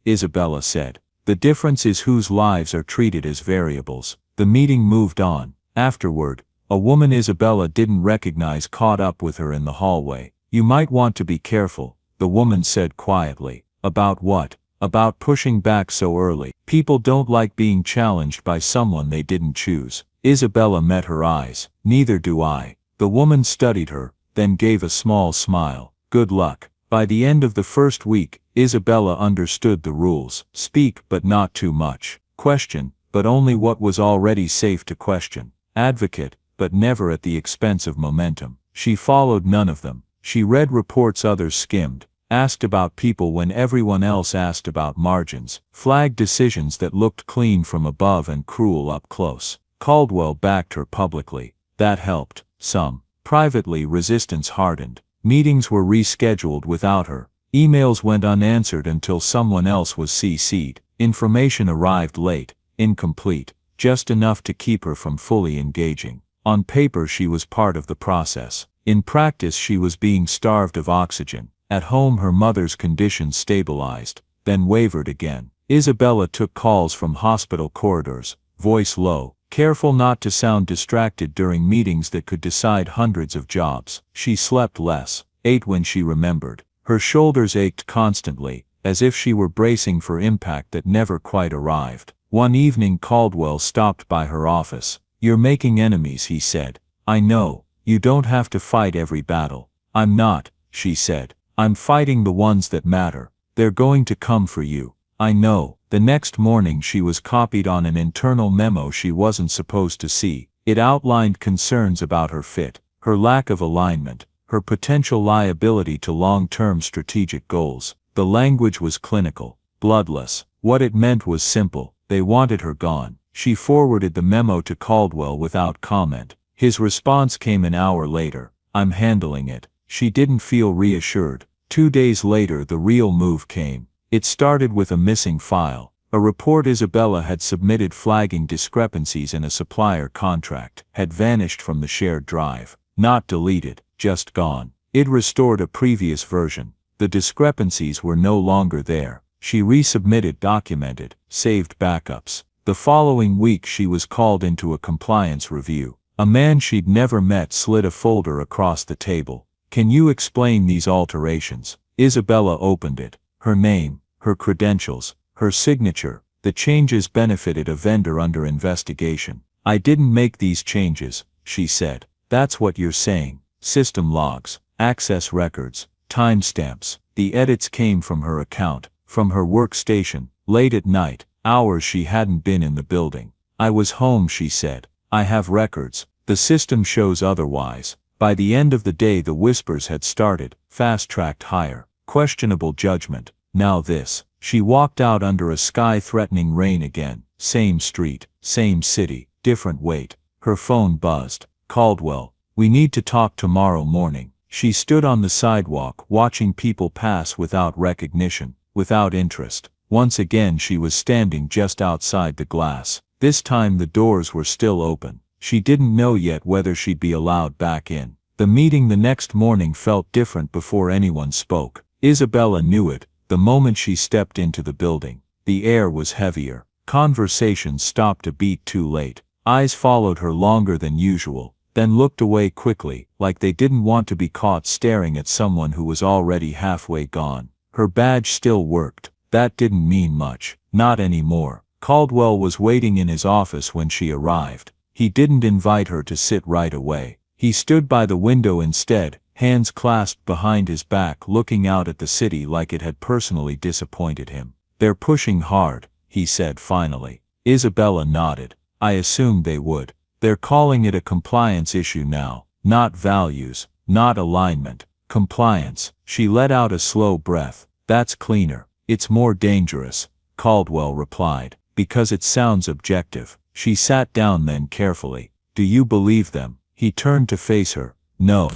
Isabella said. The difference is whose lives are treated as variables. The meeting moved on. Afterward, a woman Isabella didn't recognize caught up with her in the hallway. You might want to be careful, the woman said quietly. About what? About pushing back so early. People don't like being challenged by someone they didn't choose. Isabella met her eyes. Neither do I. The woman studied her, then gave a small smile. Good luck. By the end of the first week, Isabella understood the rules. Speak, but not too much. Question, but only what was already safe to question. Advocate, but never at the expense of momentum. She followed none of them. She read reports others skimmed. Asked about people when everyone else asked about margins, flagged decisions that looked clean from above and cruel up close. Caldwell backed her publicly. That helped. Some. Privately, resistance hardened. Meetings were rescheduled without her. Emails went unanswered until someone else was CC'd. Information arrived late, incomplete, just enough to keep her from fully engaging. On paper she was part of the process. In practice she was being starved of oxygen. At home her mother's condition stabilized, then wavered again. Isabella took calls from hospital corridors, voice low, careful not to sound distracted during meetings that could decide hundreds of jobs. She slept less, ate when she remembered. Her shoulders ached constantly, as if she were bracing for impact that never quite arrived. One evening Caldwell stopped by her office. You're making enemies, he said. I know. You don't have to fight every battle. I'm not, she said. I'm fighting the ones that matter. They're going to come for you. I know. The next morning she was copied on an internal memo she wasn't supposed to see. It outlined concerns about her fit, her lack of alignment, her potential liability to long-term strategic goals. The language was clinical, bloodless. What it meant was simple. They wanted her gone. She forwarded the memo to Caldwell without comment. His response came an hour later. I'm handling it. She didn't feel reassured. 2 days later the real move came. It started with a missing file. A report Isabella had submitted flagging discrepancies in a supplier contract had vanished from the shared drive. Not deleted, just gone. It restored a previous version. The discrepancies were no longer there. She resubmitted documented, saved backups. The following week she was called into a compliance review. A man she'd never met slid a folder across the table. Can you explain these alterations? Isabella opened it. Her name, her credentials, her signature. The changes benefited a vendor under investigation. I didn't make these changes, she said. That's what you're saying. System logs, access records, timestamps. The edits came from her account, from her workstation, late at night, hours she hadn't been in the building. I was home, she said. I have records. The system shows otherwise. By the end of the day the whispers had started, fast-tracked higher. Questionable judgment. Now this. She walked out under a sky-threatening rain again. Same street, same city, different weight. Her phone buzzed. Caldwell. We need to talk tomorrow morning. She stood on the sidewalk watching people pass without recognition, without interest. Once again she was standing just outside the glass. This time the doors were still open. She didn't know yet whether she'd be allowed back in. The meeting the next morning felt different before anyone spoke. Isabella knew it, the moment she stepped into the building. The air was heavier. Conversations stopped a beat too late. Eyes followed her longer than usual, then looked away quickly, like they didn't want to be caught staring at someone who was already halfway gone. Her badge still worked. That didn't mean much. Not anymore. Caldwell was waiting in his office when she arrived. He didn't invite her to sit right away. He stood by the window instead, hands clasped behind his back, looking out at the city like it had personally disappointed him. They're pushing hard, he said finally. Isabella nodded. I assumed they would. They're calling it a compliance issue now, not values, not alignment. Compliance. She let out a slow breath. That's cleaner. It's more dangerous, Caldwell replied, because it sounds objective. She sat down then carefully. Do you believe them? He turned to face her. No.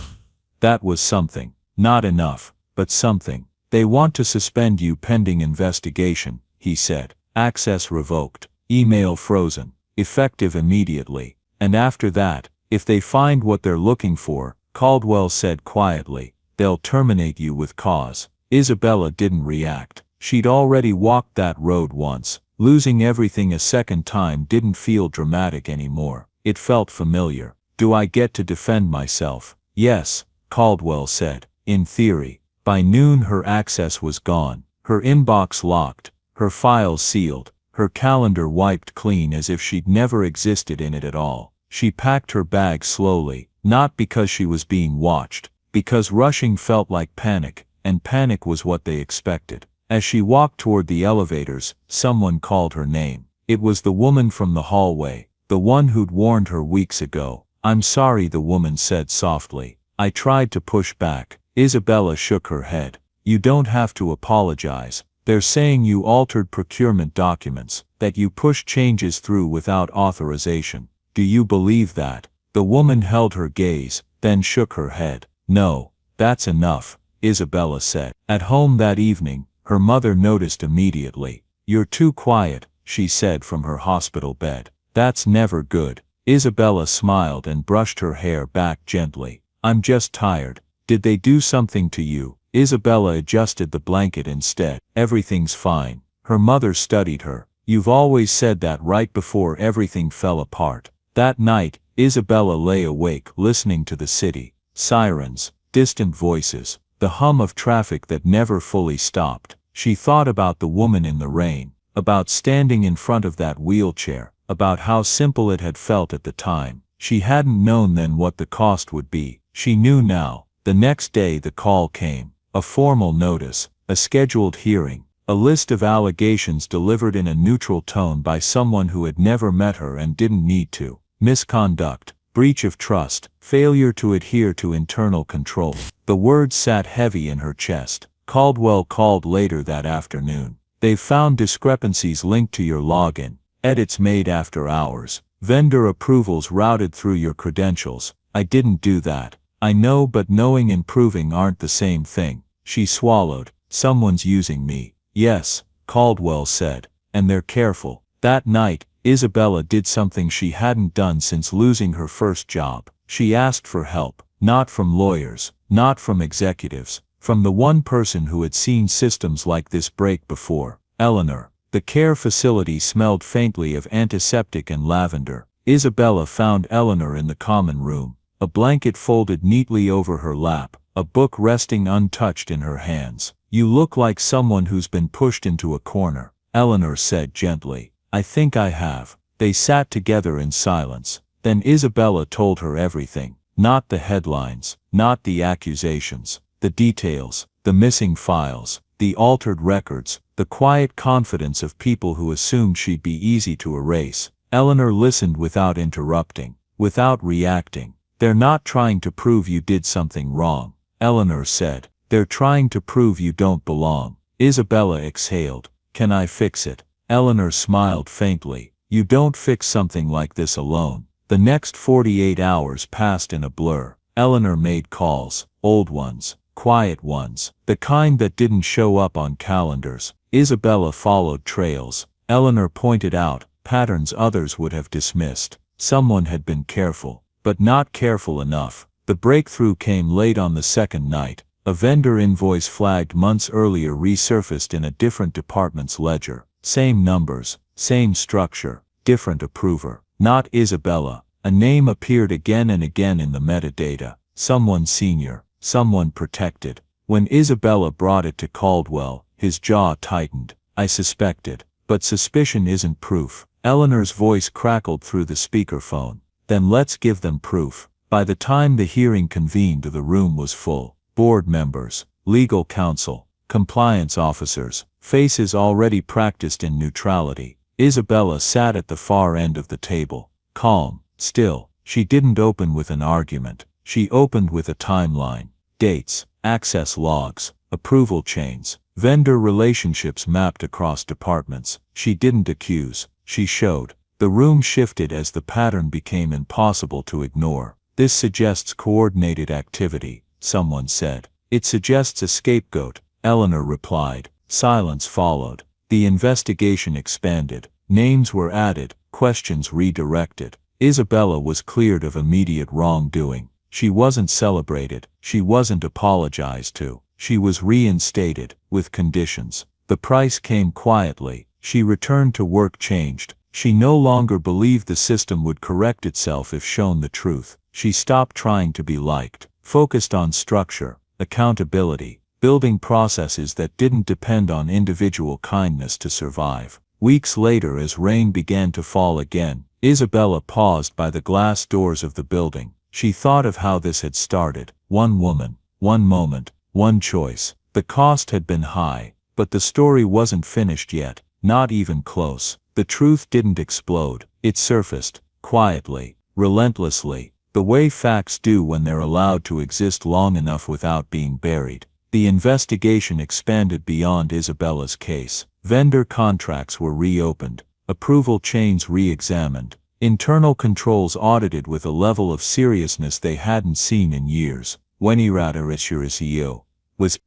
That was something. Not enough, but something. They want to suspend you pending investigation, he said. Access revoked. Email frozen. Effective immediately. And after that, if they find what they're looking for, Caldwell said quietly, they'll terminate you with cause. Isabella didn't react. She'd already walked that road once. Losing everything a second time didn't feel dramatic anymore. It felt familiar. Do I get to defend myself? Yes, Caldwell said. In theory. By noon her access was gone. Her inbox locked. Her files sealed. Her calendar wiped clean as if she'd never existed in it at all. She packed her bag slowly, not because she was being watched, because rushing felt like panic, and panic was what they expected. As she walked toward the elevators, someone called her name. It was the woman from the hallway, the one who'd warned her weeks ago. I'm sorry, the woman said softly. I tried to push back. Isabella shook her head. You don't have to apologize. They're saying you altered procurement documents, that you pushed changes through without authorization. Do you believe that? The woman held her gaze, then shook her head. No, that's enough, Isabella said. At home that evening, her mother noticed immediately. You're too quiet, she said from her hospital bed. That's never good. Isabella smiled and brushed her hair back gently. I'm just tired. Did they do something to you? Isabella adjusted the blanket instead. Everything's fine. Her mother studied her. You've always said that right before everything fell apart. That night, Isabella lay awake listening to the city. Sirens, distant voices, the hum of traffic that never fully stopped. She thought about the woman in the rain, about standing in front of that wheelchair, about how simple it had felt at the time. She hadn't known then what the cost would be. She knew now. The next day the call came. A formal notice, a scheduled hearing, a list of allegations delivered in a neutral tone by someone who had never met her and didn't need to. Misconduct, breach of trust, failure to adhere to internal control. The words sat heavy in her chest. Caldwell called later that afternoon. They've found discrepancies linked to your login, edits made after hours, vendor approvals routed through your credentials. I didn't do that. I know, but knowing and proving aren't the same thing. She swallowed. Someone's using me. Yes, Caldwell said. And they're careful. That night, Isabella did something she hadn't done since losing her first job. She asked for help. Not from lawyers, not from executives, from the one person who had seen systems like this break before. Eleanor. The care facility smelled faintly of antiseptic and lavender. Isabella found Eleanor in the common room. A blanket folded neatly over her lap, a book resting untouched in her hands. "You look like someone who's been pushed into a corner," Eleanor said gently. "I think I have." They sat together in silence. Then Isabella told her everything. Not the headlines, not the accusations, the details, the missing files, the altered records, the quiet confidence of people who assumed she'd be easy to erase. Eleanor listened without interrupting, without reacting. "They're not trying to prove you did something wrong," Eleanor said. "They're trying to prove you don't belong." Isabella exhaled. "Can I fix it?" Eleanor smiled faintly. "You don't fix something like this alone." The next 48 hours passed in a blur. Eleanor made calls, old ones, quiet ones, the kind that didn't show up on calendars. Isabella followed trails. Eleanor pointed out patterns others would have dismissed. Someone had been careful, but not careful enough. The breakthrough came late on the second night. A vendor invoice flagged months earlier resurfaced in a different department's ledger. Same numbers, same structure, different approver. Not Isabella. A name appeared again and again in the metadata. Someone senior, someone protected. When Isabella brought it to Caldwell, his jaw tightened. "I suspected. But suspicion isn't proof." Eleanor's voice crackled through the speakerphone. "Then let's give them proof." By the time the hearing convened, the room was full. Board members, legal counsel, compliance officers, faces already practiced in neutrality. Isabella sat at the far end of the table, calm, still. She didn't open with an argument. She opened with a timeline. Dates, access logs, approval chains, vendor relationships mapped across departments. She didn't accuse, she showed. The room shifted as the pattern became impossible to ignore. "This suggests coordinated activity," someone said. "It suggests a scapegoat," Eleanor replied. Silence followed. The investigation expanded. Names were added, questions redirected. Isabella was cleared of immediate wrongdoing. She wasn't celebrated. She wasn't apologized to. She was reinstated, with conditions. The price came quietly. She returned to work changed. She no longer believed the system would correct itself if shown the truth. She stopped trying to be liked, focused on structure, accountability, building processes that didn't depend on individual kindness to survive. Weeks later, as rain began to fall again, Isabella paused by the glass doors of the building. She thought of how this had started. One woman, one moment, one choice. The cost had been high, but the story wasn't finished yet, not even close. The truth didn't explode. It surfaced, quietly, relentlessly, the way facts do when they're allowed to exist long enough without being buried. The investigation expanded beyond Isabella's case. Vendor contracts were reopened, approval chains re-examined, internal controls audited with a level of seriousness they hadn't seen in years. Was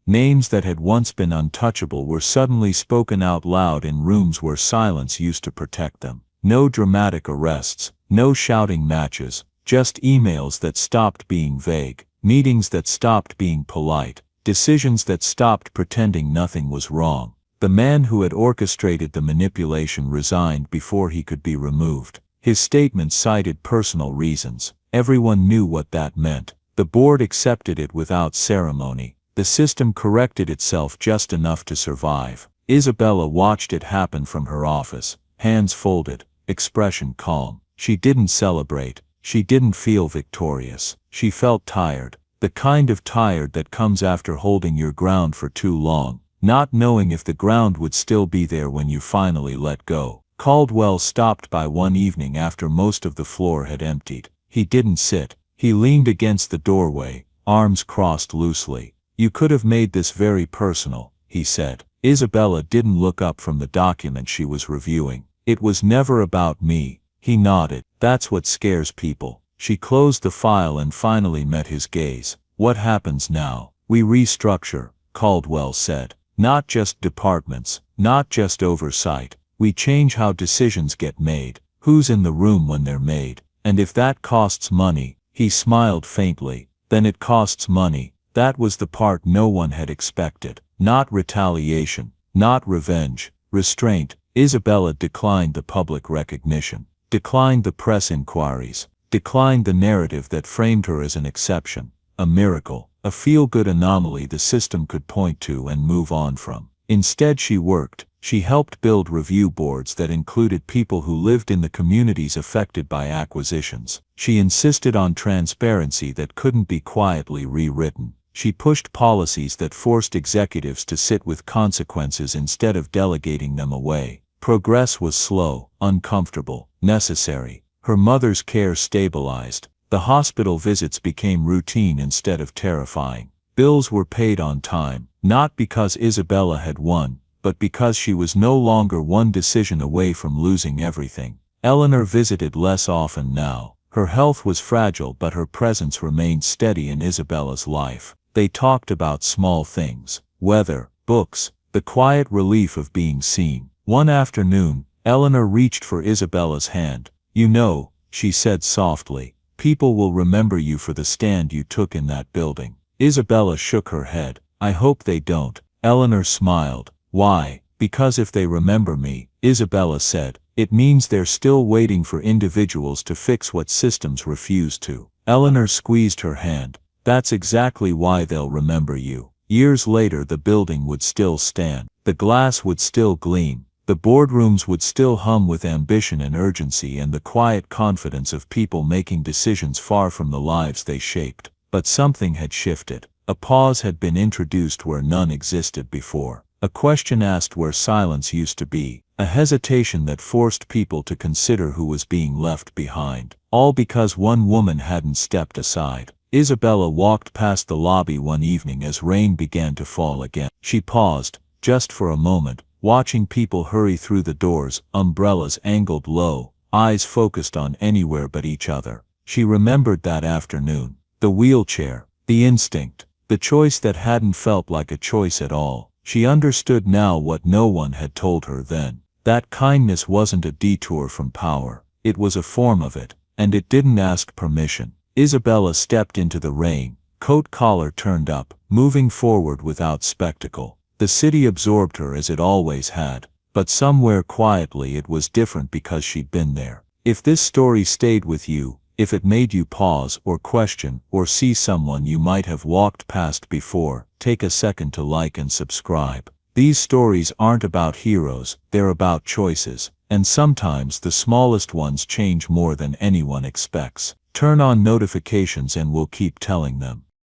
names that had once been untouchable were suddenly spoken out loud in rooms where silence used to protect them. No dramatic arrests, no shouting matches, just emails that stopped being vague, meetings that stopped being polite, decisions that stopped pretending nothing was wrong. The man who had orchestrated the manipulation resigned before he could be removed. His statement cited personal reasons. Everyone knew what that meant. The board accepted it without ceremony. The system corrected itself just enough to survive. Isabella watched it happen from her office, hands folded, expression calm. She didn't celebrate. She didn't feel victorious. She felt tired. The kind of tired that comes after holding your ground for too long, not knowing if the ground would still be there when you finally let go. Caldwell stopped by one evening after most of the floor had emptied. He didn't sit. He leaned against the doorway, arms crossed loosely. "You could have made this very personal," he said. Isabella didn't look up from the document she was reviewing. "It was never about me." He nodded. "That's what scares people." She closed the file and finally met his gaze. "What happens now?" "We restructure," Caldwell said. "Not just departments, not just oversight. We change how decisions get made, who's in the room when they're made. And if that costs money," he smiled faintly, "then it costs money." That was the part no one had expected. Not retaliation, not revenge, restraint. Isabella declined the public recognition, declined the press inquiries, declined the narrative that framed her as an exception, a miracle, a feel-good anomaly the system could point to and move on from. Instead she helped build review boards that included people who lived in the communities affected by acquisitions. She insisted on transparency that couldn't be quietly rewritten. She pushed policies that forced executives to sit with consequences instead of delegating them away. Progress was slow, uncomfortable, necessary. Her mother's care stabilized. The hospital visits became routine instead of terrifying. Bills were paid on time, not because Isabella had won, but because she was no longer one decision away from losing everything. Eleanor visited less often now. Her health was fragile, but her presence remained steady in Isabella's life. They talked about small things, weather, books, the quiet relief of being seen. One afternoon, Eleanor reached for Isabella's hand. "You know," she said softly, "people will remember you for the stand you took in that building." Isabella shook her head. "I hope they don't." Eleanor smiled. "Why?" "Because if they remember me," Isabella said, "it means they're still waiting for individuals to fix what systems refuse to." Eleanor squeezed her hand. "That's exactly why they'll remember you." Years later the building would still stand. The glass would still gleam. The boardrooms would still hum with ambition and urgency and the quiet confidence of people making decisions far from the lives they shaped. But something had shifted. A pause had been introduced where none existed before. A question asked where silence used to be. A hesitation that forced people to consider who was being left behind. All because one woman hadn't stepped aside. Isabella walked past the lobby one evening as rain began to fall again. She paused, just for a moment, watching people hurry through the doors, umbrellas angled low, eyes focused on anywhere but each other. She remembered that afternoon. The wheelchair, the instinct, the choice that hadn't felt like a choice at all. She understood now what no one had told her then. That kindness wasn't a detour from power. It was a form of it, and it didn't ask permission. Isabella stepped into the rain, coat collar turned up, moving forward without spectacle. The city absorbed her as it always had, but somewhere quietly it was different because she'd been there. If this story stayed with you, if it made you pause or question or see someone you might have walked past before, take a second to like and subscribe. These stories aren't about heroes, they're about choices, and sometimes the smallest ones change more than anyone expects. Turn on notifications and we'll keep telling them.